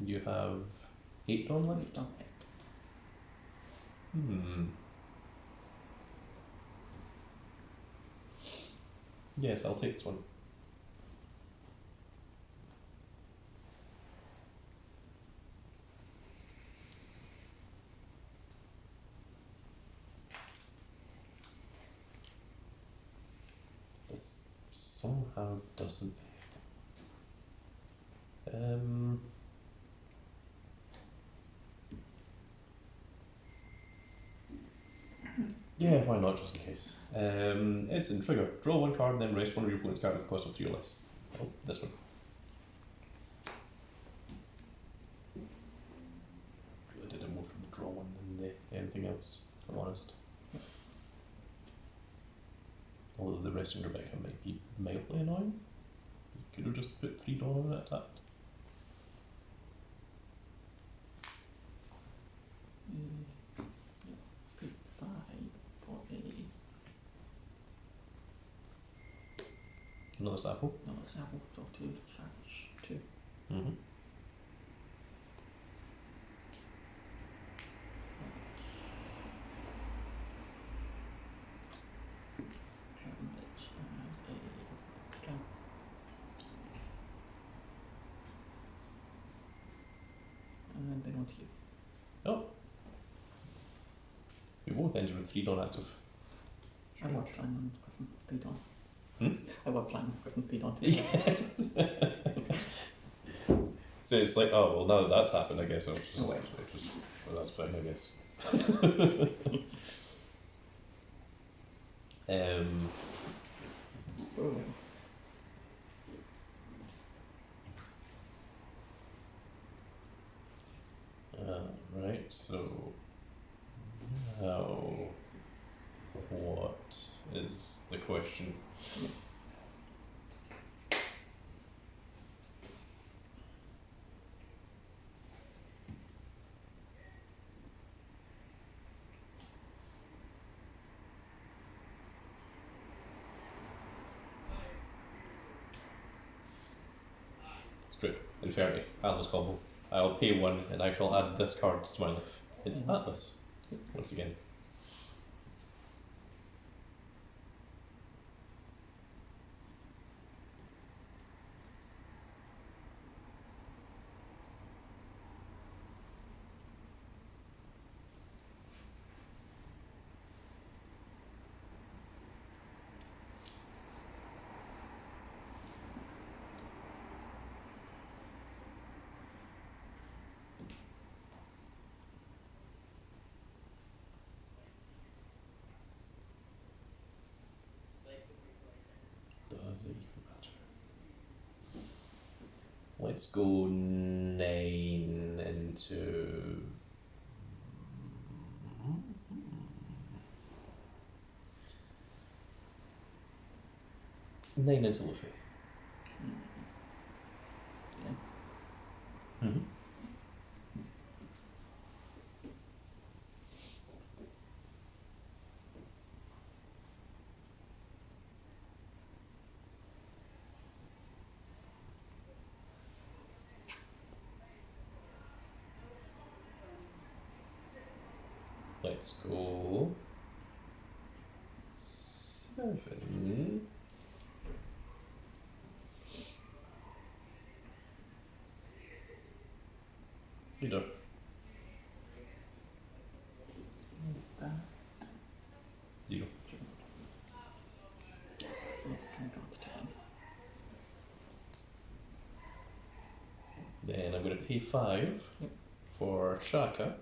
You have 8 on left? We've done it. Yes, I'll take this one. This somehow doesn't. Yeah, why not, just in case. Instant trigger. Draw 1 card and then rest 1 of your opponent's card with a cost of 3 or less. Oh, this one. Really did it more from the draw one than anything else, if I'm honest. Although the resting Rebecca might be mildly annoying. You could have just put 3 Dawn on it attacked. Put 5 for a. Another sample. Another sample, so 2 charge 2. Mm-hmm. And then on to you. Oh. We both ended with 3 Dawn active. I will plan on Griffin feed on. Hmm? I will plan on Griffin feed on. Yes. So it's like, oh well, now that that's happened, I guess I'll just, Oh, wait. well, that's fine, I guess. Oh, Right, so now what is the question? True. Inferno. Atlas combo. I'll pay 1 and I shall add this card to my life. It's Atlas. Once again. Does it even matter? Let's go 9 into. 9 into Luffy. Yeah. Mm-hmm. Let's go 7. Leader. That. 0. Yes, can I go to 10? Then I'm going to pay 5 Yep. for Shaka.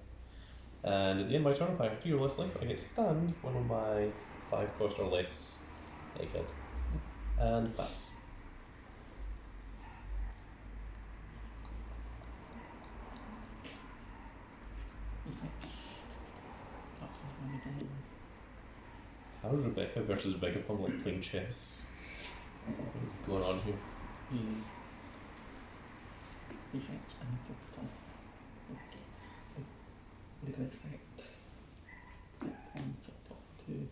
And at the end of my turn, if I have 3 or less life, I get to stand one of my 5 cost or less egghead. And pass. Effects. That's the one again. How is Rebecca versus Vegapunk like playing chess? What is going on here? Effects and capital. Okay. Little effect. Hit 1, capital 2.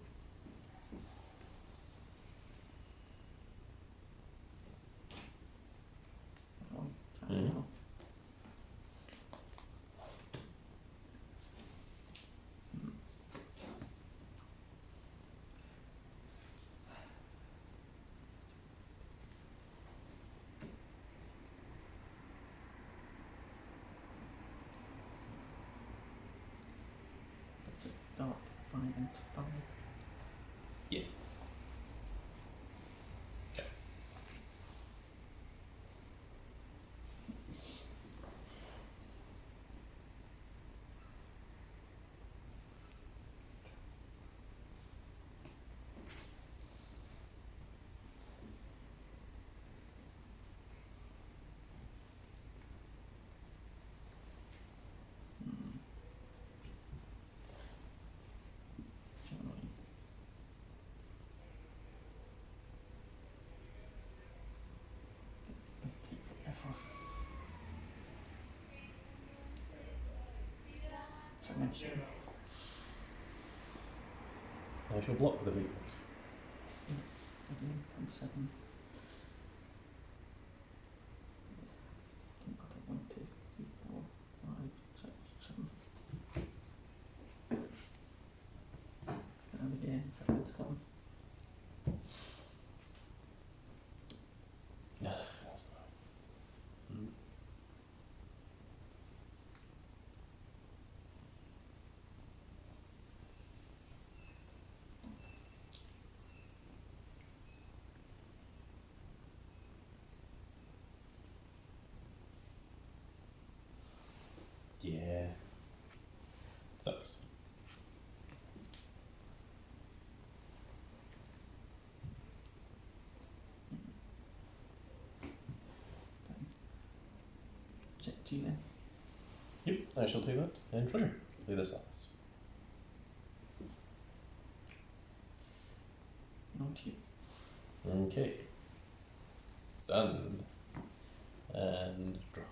Oh, Mhm. now. That's a dot 5 and 5. Yeah. Generally. It's take forever. Submission. I shall block with a Vegapunk. Again, from 7. Think got a 1, 2, 3, 4, 5, 6, 7. And again, 7, 7. That's not. Yeah. Sucks. Check 2 then. Yep, I shall take that and trigger. Play this Atlas. Not you. Okay. Stand. And draw.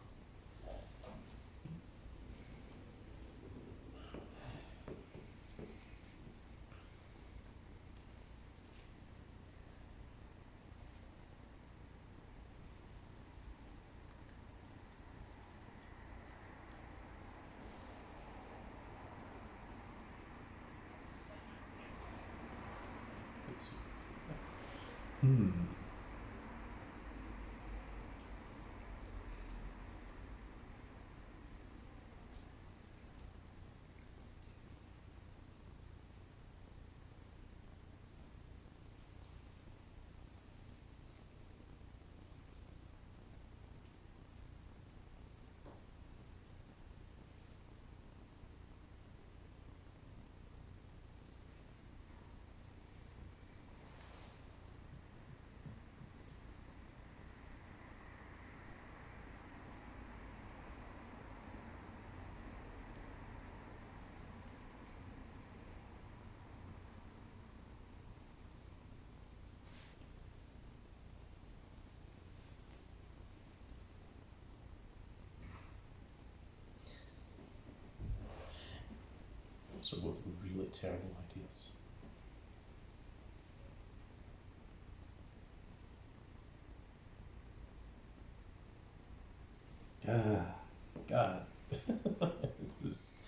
So both really terrible ideas. God. This is...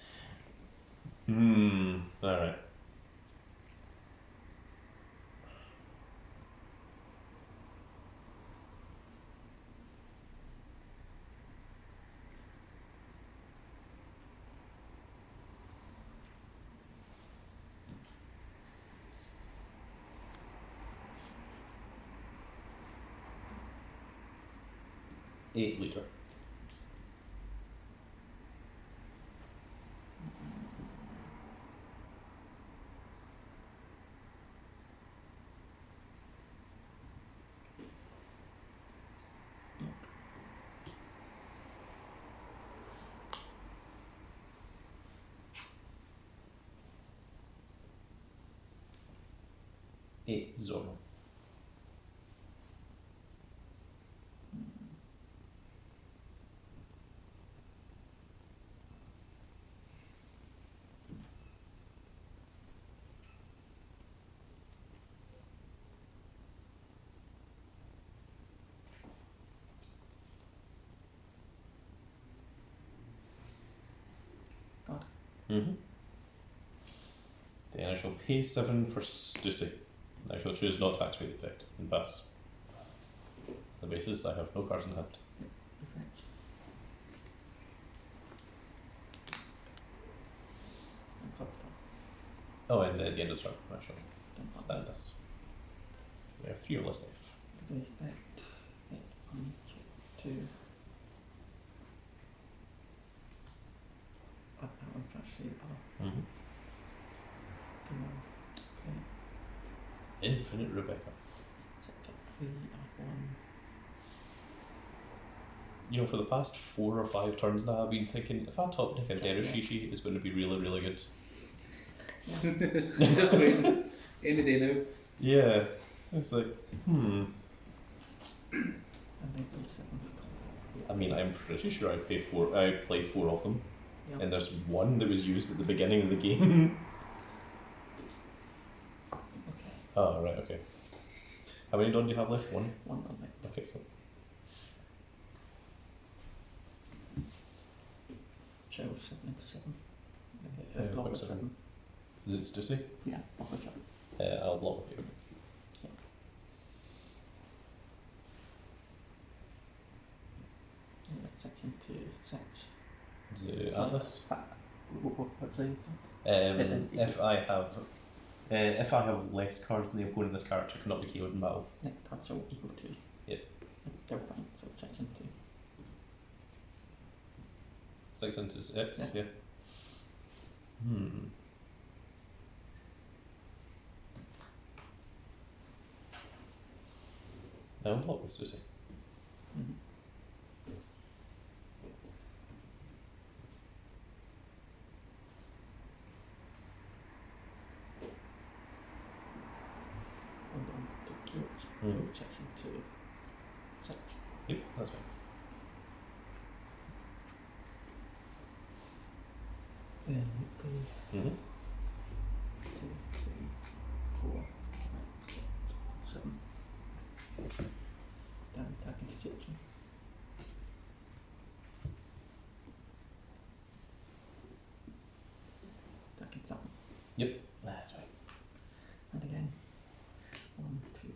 Alright. $8 8 Zorro. God. Then I shall pay 7 for Stussy. I shall choose not to activate the effect and pass. On the basis I have no cards in hand. Effect. And fucked up. Oh, and at the end of the turn, I shall Don't bother. stand this. There are 3 or less left. The effect. 1, 2. That one actually. Okay. Infinite Rebecca. Set up 3 and 1. You know, for the past 4 or 5 turns now, I've been thinking if I top deck a Derushishi, it's going to be really, really good. Just waiting. Any day now. Yeah. It's like, And they play 7. I mean, I'm pretty sure I played 4 of them, Yep. and there's one that was used at the beginning of the game. Okay. Oh, right, okay. How many done do you have left? 1? 1 on me. Okay, cool. Shell 7 into 7. Block Block 7. 7. Is it Stussy? Yeah, block 7. I'll block with you. Let's check into 6. Is it Atlas? What's the If I have less cards than the opponent, this character cannot be KO'd in battle. Yeah, that's all equal to. Yep. They're fine, so check into. 6 into 6, Yeah. yeah. I'll block with Stussy. Mm-hmm. Hold on to kill section 2. 6. Yep, that's fine. Then the 2, 3, 4, 5, 6, 7. Down attack into section. Attack into 7. Yep, that's fine. And again. 1, 2,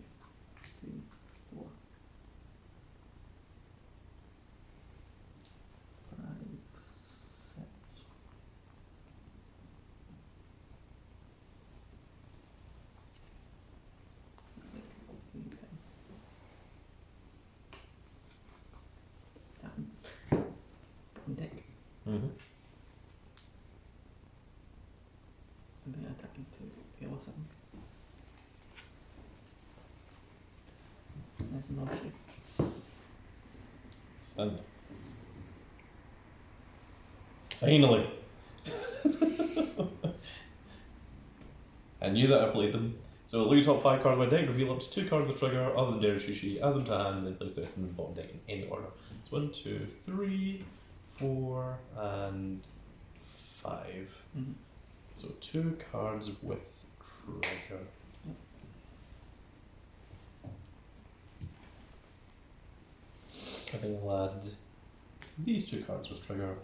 7. There's another 2. Stand. Finally! I knew that I played them. So look at top 5 cards of my deck, reveal up to 2 cards with trigger, other than Derushishi, add them to hand, then place the rest in the bottom deck in any order. So 1, 2, 3, 4, and 5. Mm-hmm. So 2 cards with trigger. Yep. I think I'll add these 2 cards with trigger,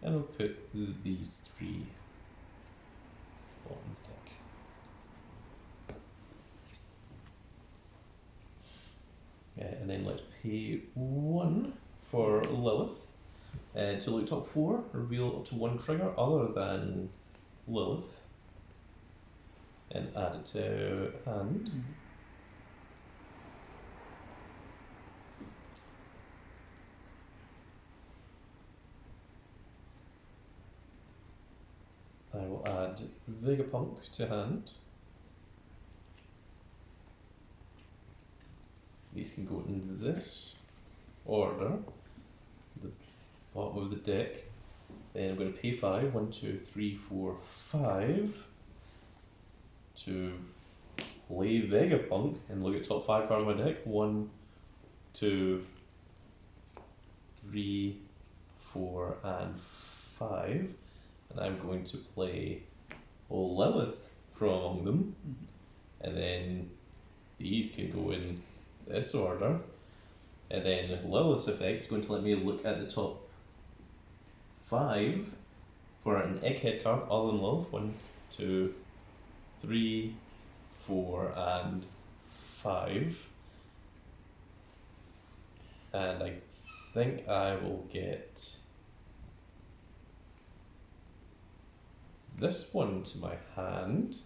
and I'll put these 3 bottoms deck. And then let's pay 1 for Lilith. To look top 4, reveal up to 1 trigger other than Lilith. And add it to hand. Mm-hmm. I will add Vegapunk to hand. These can go in this order, the bottom of the deck. Then I'm going to pay 5, 1, 2, 3, 4, 5 to play Vegapunk and look at top 5 cards of my deck. 1, 2, 3, 4, and 5. And I'm going to play Lilith from among them. Mm-hmm. And then these can go in this order. And then Lilith's effect is going to let me look at the top 5 for an egghead card other than Lilith. 1, 2, 3, 4, and 5. And I think I will get this one to my hand,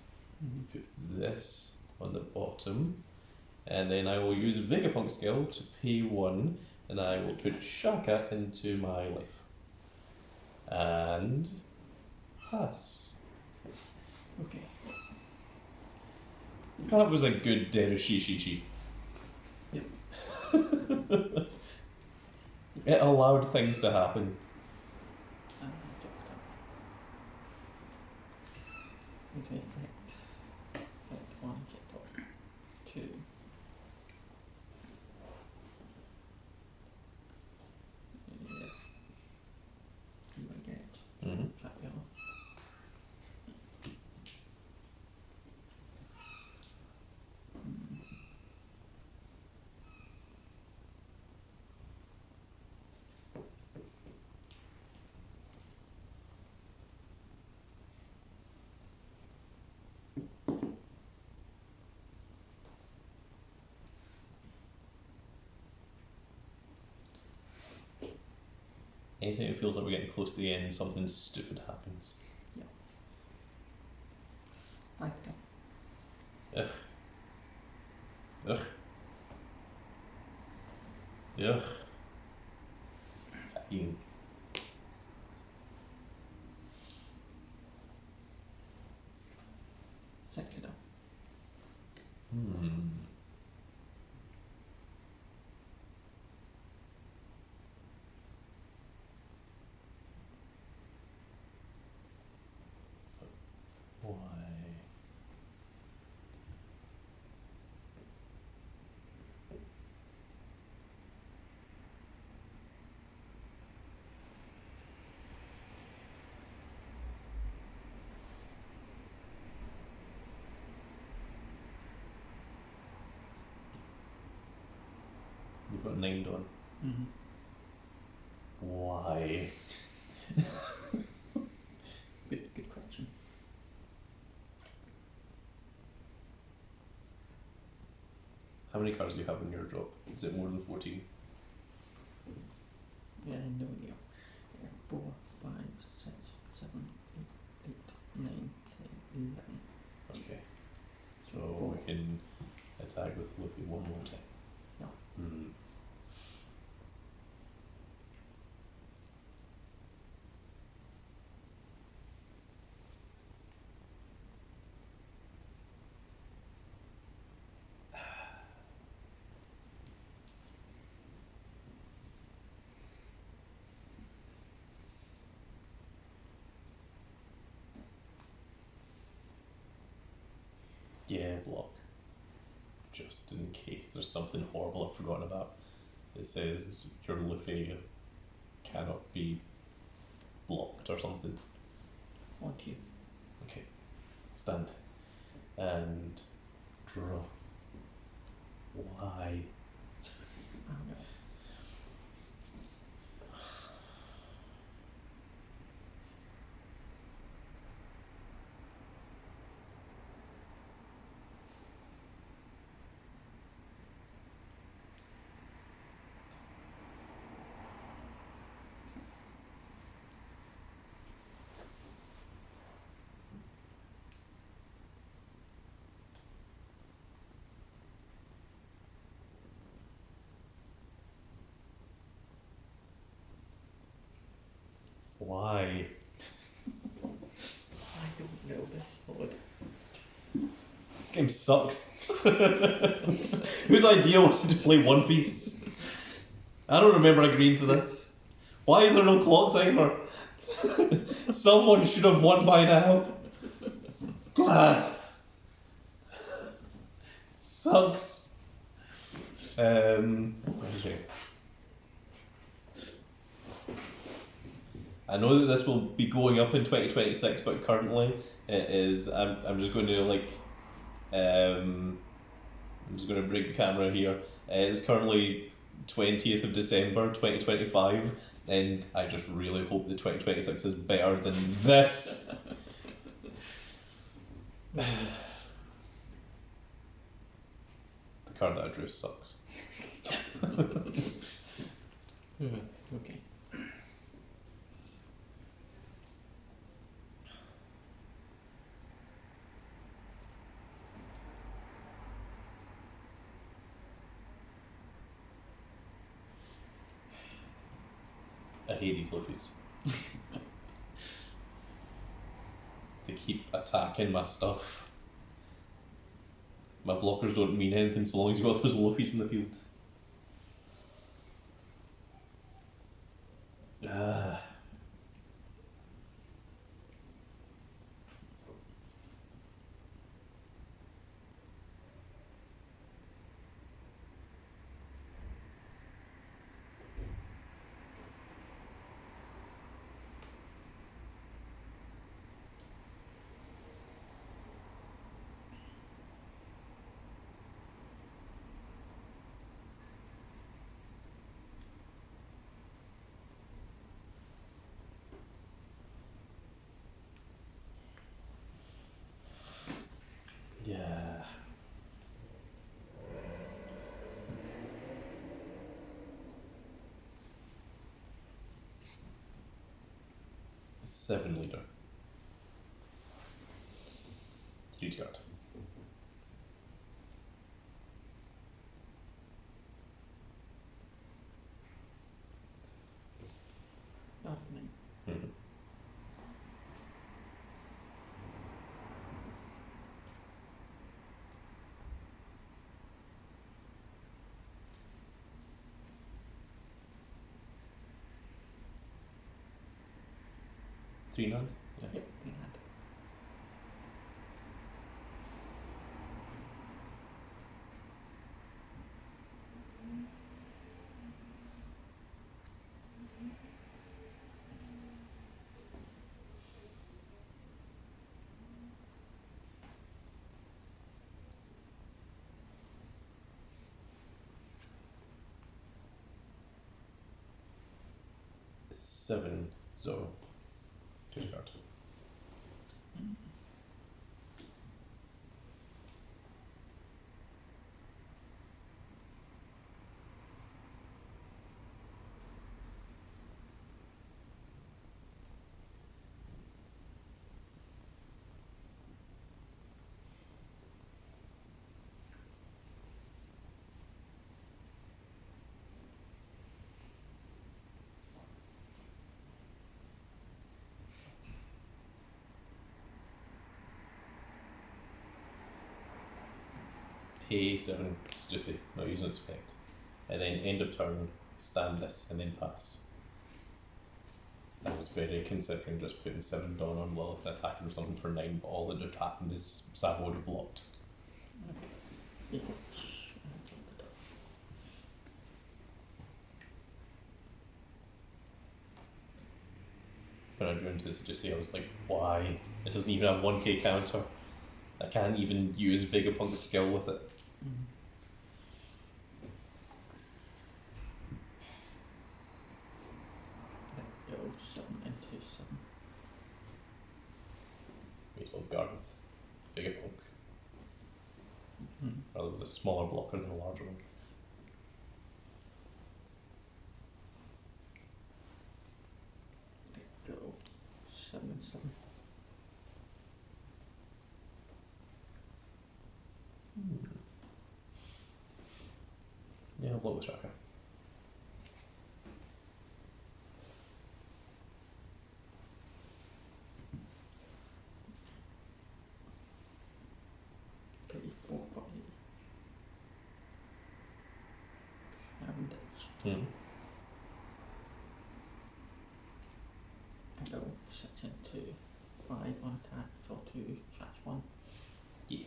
Mm-hmm. put this on the bottom, and then I will use Vegapunk skill to pay 1, and I will put Shaka into my life. And pass. Okay. That was a good Derushishi. Yep. It allowed things to happen. Check that out. It's effect. Effect 1, check top 2. Yeah. You will get Mm-hmm. that yellow. Anytime it feels like we're getting close to the end, something stupid happens. I think Ugh. Ugh. Fine. sexy though. Hmm. Why? You've got 9 on. Mm-hmm. Why? Good question. How many cards do you have in your drop? Is it more than 14? Yeah, no idea. 4, 5, 6, 7, 8, 9, 10, 11. Okay. So we can attack with Luffy one more time. Yeah. Hmm. Yeah, block. Just in case there's something horrible I've forgotten about. It says your Luffy cannot be blocked or something. On you. Okay. Stand. And draw. Why? I don't know. Why? I don't know this, Lord. This game sucks. Whose idea was to play One Piece? I don't remember agreeing to this. Why is there no clock timer? Someone should have won by now. Glad. Sucks. Okay. I know that this will be going up in 2026, but currently it is. I'm just going to I'm just going to break the camera here. It's currently 20th of December 2025, and I just really hope that 2026 is better than this. The card that I drew sucks. Okay. I hate these Luffys. They keep attacking my stuff. My blockers don't mean anything so long as you've got those Luffys in the field. Ah. Yeah. Seven leader. 3 card. Happening. Mm-hmm. Three land? Yeah. Yep, we had. Seven. So. 2 card. Pay 7, just say, not using its effect. And then end of turn, stand this, and then pass. I was very considering just putting 7 down on Lilith and attacking or something for 9, but all that had happened is Savo would have blocked. Equals. And take the top. When I drew into this just see, I was like, why? It doesn't even have 1k counter. I can't even use Vegapunk's skill with it. Mm. Let go 7 into 7. May as well guard with Vegapunk. Mm. Rather with a smaller blocker than a larger one. Let go 7 and 7. Yeah, I'll blow with Shaka. Pay 4 5. And Hmm. let go 6 into 5 on attack for 2 trash 1. Yeah.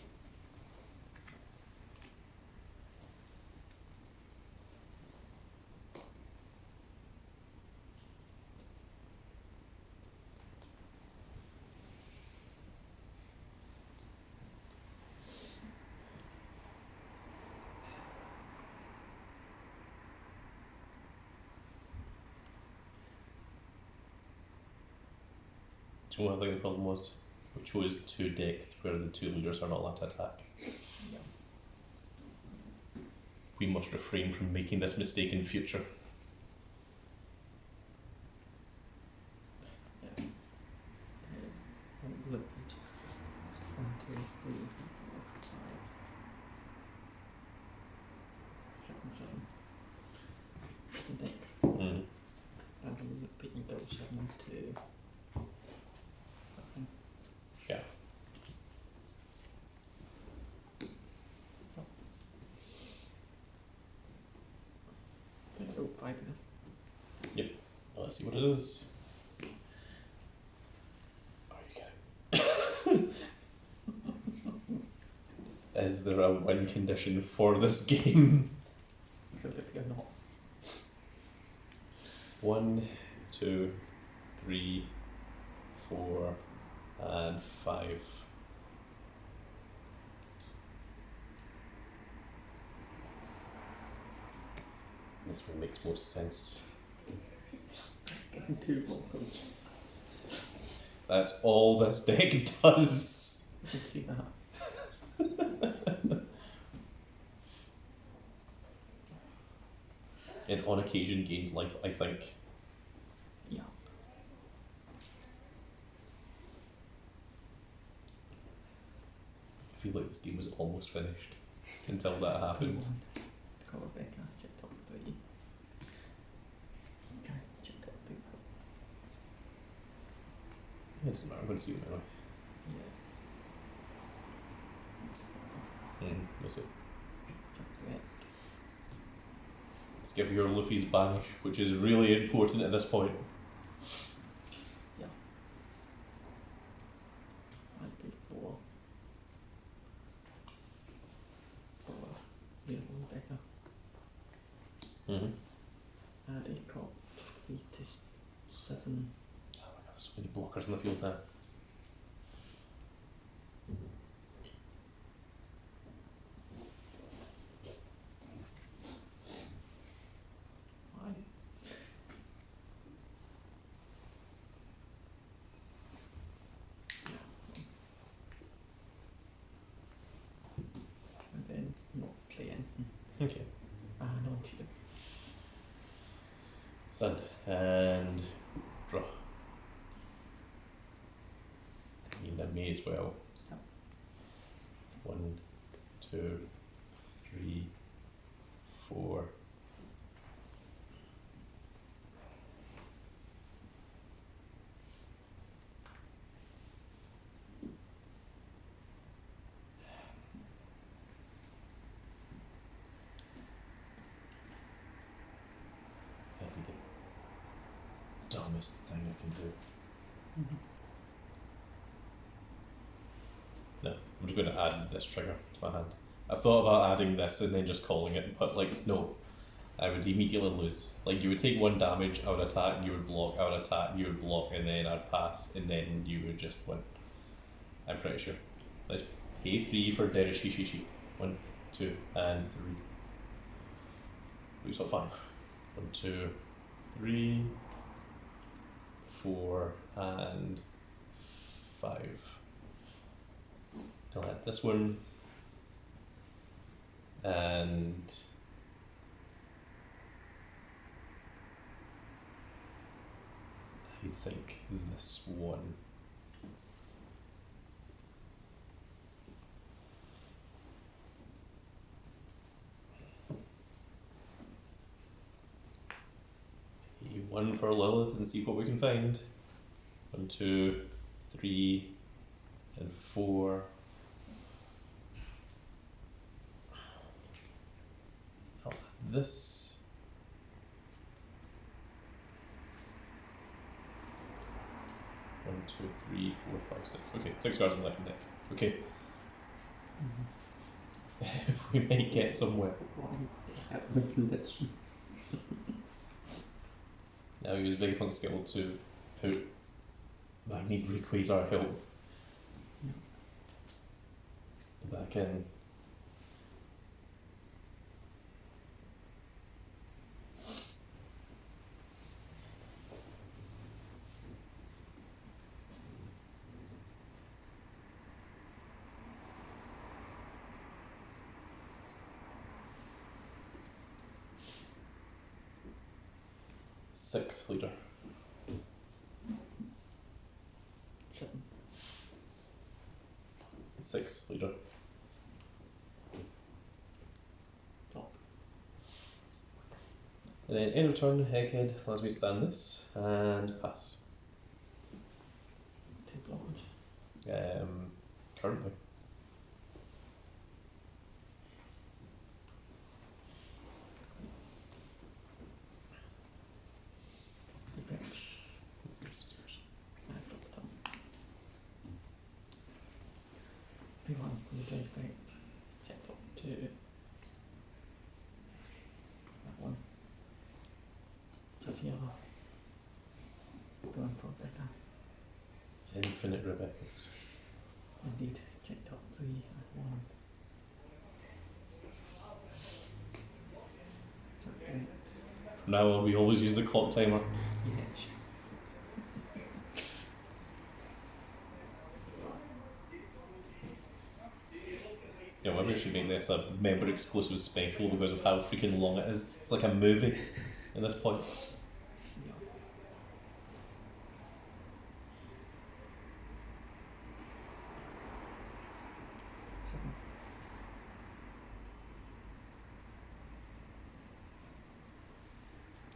So what I think the problem was, we chose 2 decks where the 2 leaders are not allowed to attack. Yeah. We must refrain from making this mistake in future. Look at 1, 2, 3, 4, 5. 7, 7. 7 deck. Mm. And then look at you go 7 into 7. Yeah. Go 5 again. Well, let's see what it is. Are you kidding? Is there a win condition for this game? Because if you're not, 1, 2, 3, 4, and 5. This one makes most sense. getting 2 blockers. That's all this deck does. You can see that. And on occasion gains life, I think. Yeah. I feel like this game was almost finished until that happened. Cover Becca, check top 3. Okay, check top 3. It doesn't matter, I'm going to see it anyway. Yeah. We'll see. Check the deck. Let's give your Luffy's banish, which is really important at this point. Yeah. I'd be 4. 4. Beautiful Becca. Mm-hmm. Add a cop 3 to 7. Oh my god, there's so many blockers in the field now. Why? And then not play anything. Okay. And on to you. Send. And draw. I mean, that may as well. Yep. 1, 2, 3, 4. That'd be the dumbest thing I can do. Mm-hmm. No, I'm just going to add this trigger to my hand. I thought about adding this and then just calling it, but like, no. I would immediately lose. Like, you would take 1 damage, I would attack, you would block, I would attack, you would block, and then I'd pass, and then you would just win. I'm pretty sure. Let's pay 3 for Derishishishi. 1, 2, and 3. We got 5. 1, 2, 3, 4, and 5. I'll add this one. And I think this one. One for Lilith and see what we can find. 1, 2, 3, and 4. I'll add this. One, 2, 3, 4, 5, 6. Okay, 6 cards in the left deck. Okay. We might get somewhere. Why the hell making this? Now use Vegapunk skill to put Magni Rayquaza help back in. Six leader. 7. 6 leader. Top. And then end of turn, Egghead allows me to stand this and pass. 2 blockers. Currently. The bench. I fucked up. P1 from the day effect. Check top 2. That one. Just the other. Going for better. Infinite Rebecca's. Indeed. Check top 3 and 1. Okay. From now on, we always use the clock timer. Yes. Yeah, maybe we should make this a member exclusive special because of how freaking long it is. It's like a movie at this point. Yeah. Seven.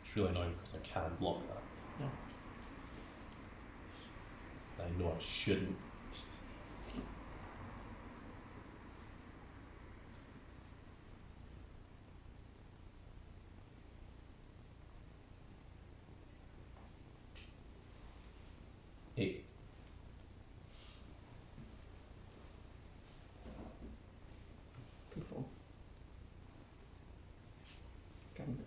It's really annoying because I can't block that. Yeah. I know I shouldn't. Eight. P4. Gambit.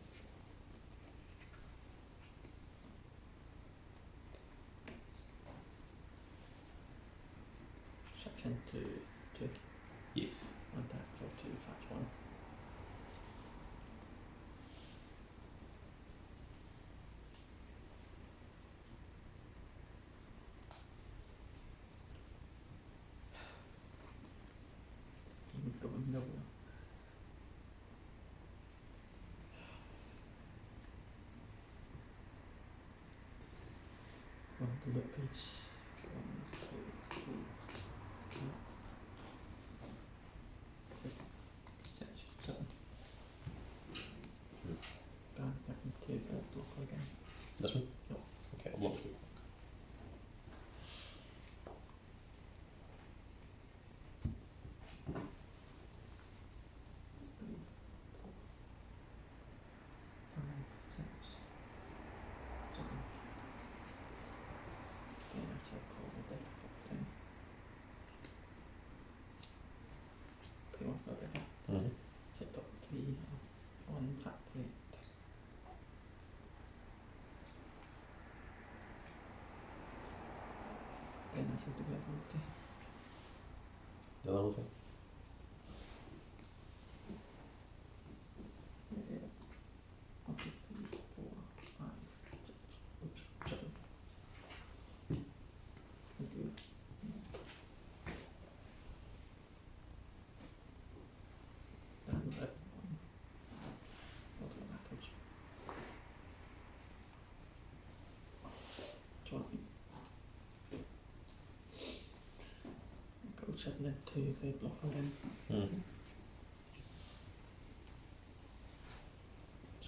Section 2. 2. Yeah. Attack for 2, fetch 1. Even going nowhere. One bullet please. 1, 2, 3, 4, 5, 6, 7. Down, back into the block again. This one? No. Okay, I'll block you. blocker river. Mm-hmm. Hit up the one factory. Then I should do everything. The level thing. Yeah. 1, 2, 3, 4, 5, 6, 7. Thank you. Then red one. What do matters? Join. Go 7 into the blocker again. Mm-hmm.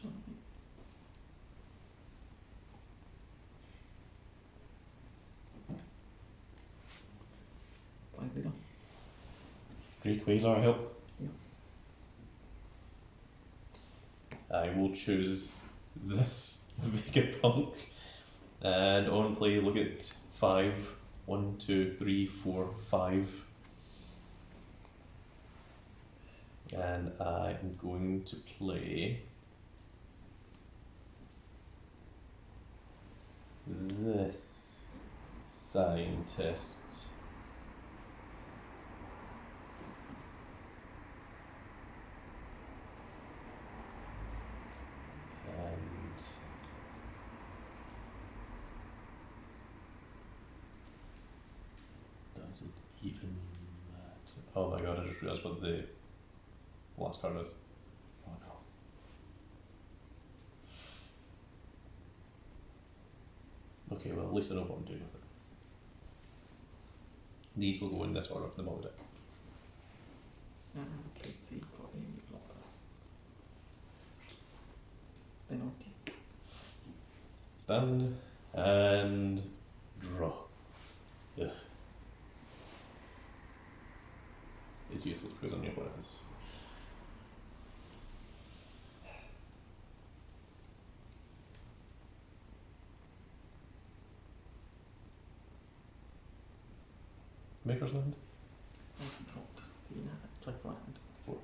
Join. 5 leader. Great Quasar help. Yeah. I will choose this Vegapunk and on play look at 5. 1, 2, 3, 4, 5. And I am going to play this scientist. And does it even matter? Oh my god, I just realised what the last card is. Oh no. Okay, well at least I know what I'm doing with it. These will go in this order for the moment. And keep the copy blocker. Penalty. Stand and draw. Ugh. It's useless because I know what it is. Maker's Land? I've dropped the type land. 4.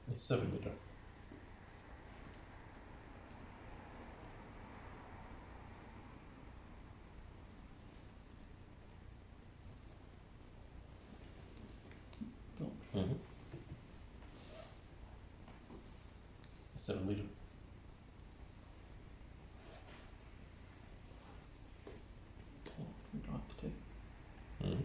It's 7 meter. Block. Mm-hmm. 7 meter. And drop 2. Mm-hmm.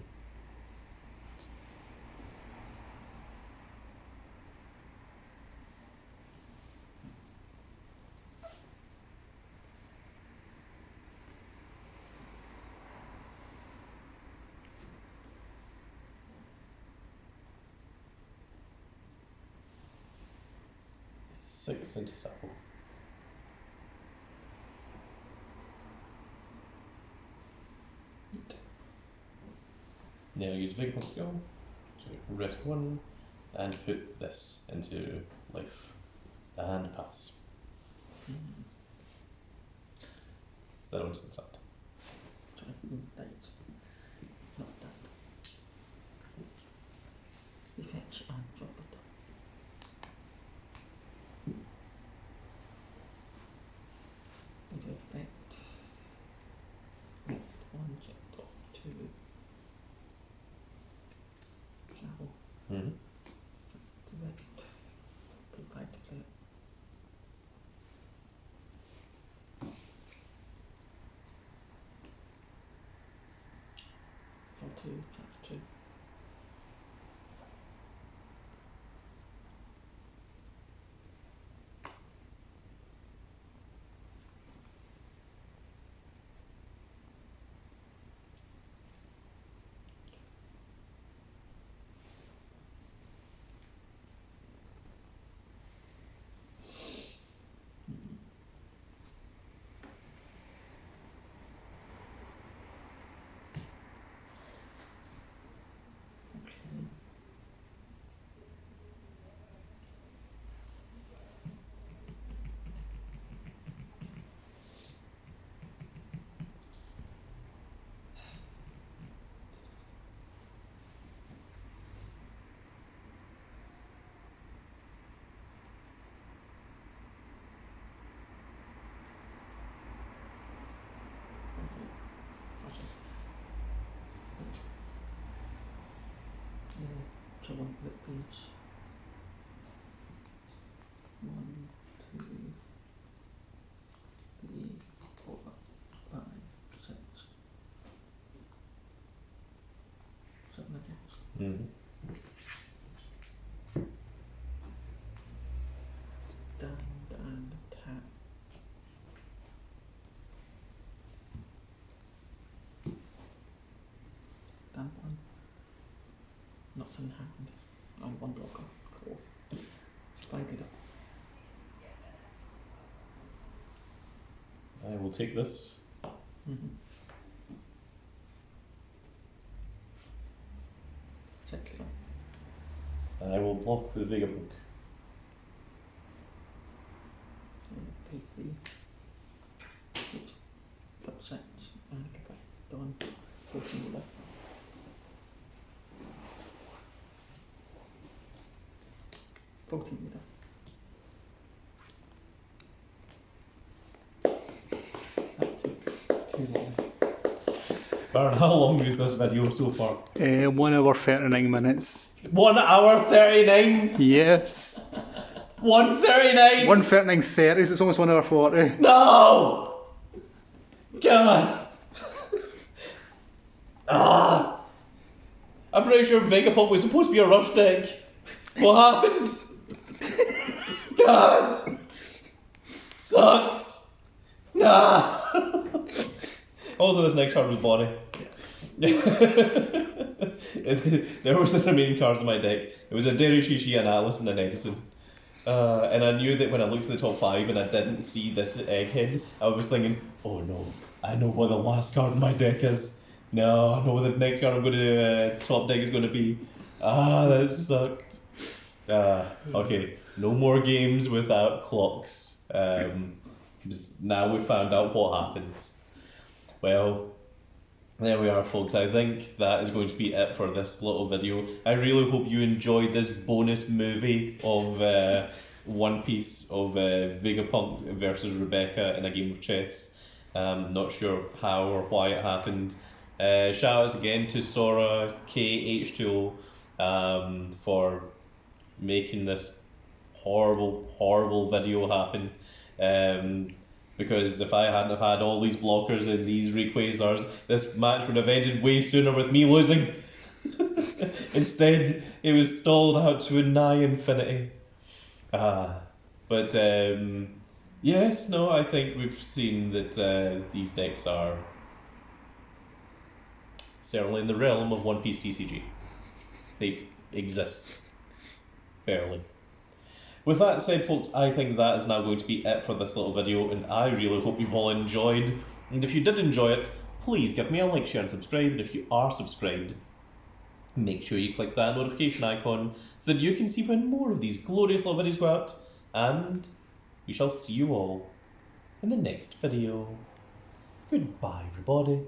Six into Sapple. Eat. Now use Vegapunk skill to rest 1 and put this into life and pass. Mm. That one's inside. Sorry, that. Not that. Fetch and drop it. With effect. One check top two. Travel. Mm-hmm. Direct. Provide the flip. Draw two, charge two. Okay. So one flip each. 1, 2, 3, 4, 5, 6, 7 I guess. Mm-hmm. Down, tap. Down one. Not in hand. I'm one blocker. Cool. Spike it up. I will take this. Mm-hmm. Check it up. And I will block with Vegapunk. Pay 3. Oops. Double sets. And go back. Done. 14 left. 14 meter. That took too long. Baron, how long is this video so far? 1 hour 39 minutes. 1 hour 39? Yes. 1:39? 1:39:30, so it's almost 1 hour 40. No! God! I'm pretty sure Vegapunk was supposed to be a rush deck. What happened? God! Sucks! Nah! Also, this next card was body. There was the remaining cards in my deck. It was a Derishishi, an Alice, and an Edison. And I knew that when I looked at the top 5 and I didn't see this egghead, I was thinking, oh no, I know what the last card in my deck is. No, I know what the next card I'm going to top deck is going to be. That sucked. Okay, no more games without clocks. Because now we found out what happens. Well, there we are, folks. I think that is going to be it for this little video. I really hope you enjoyed this bonus movie of One Piece of Vegapunk versus Rebecca in a game of chess. Not sure how or why it happened. Shout outs again to Sora KH2O for making this horrible video happen. Because if I hadn't have had all these blockers and these Rayquazars, this match would have ended way sooner with me losing. Instead, it was stalled out to a nigh infinity. But yes, no, I think we've seen that these decks are certainly in the realm of One Piece TCG. They exist. Barely. With that said, folks, I think that is now going to be it for this little video, and I really hope you've all enjoyed. And if you did enjoy it, please give me a like, share, and subscribe. And if you are subscribed, make sure you click that notification icon so that you can see when more of these glorious little videos go out. And we shall see you all in the next video. Goodbye, everybody.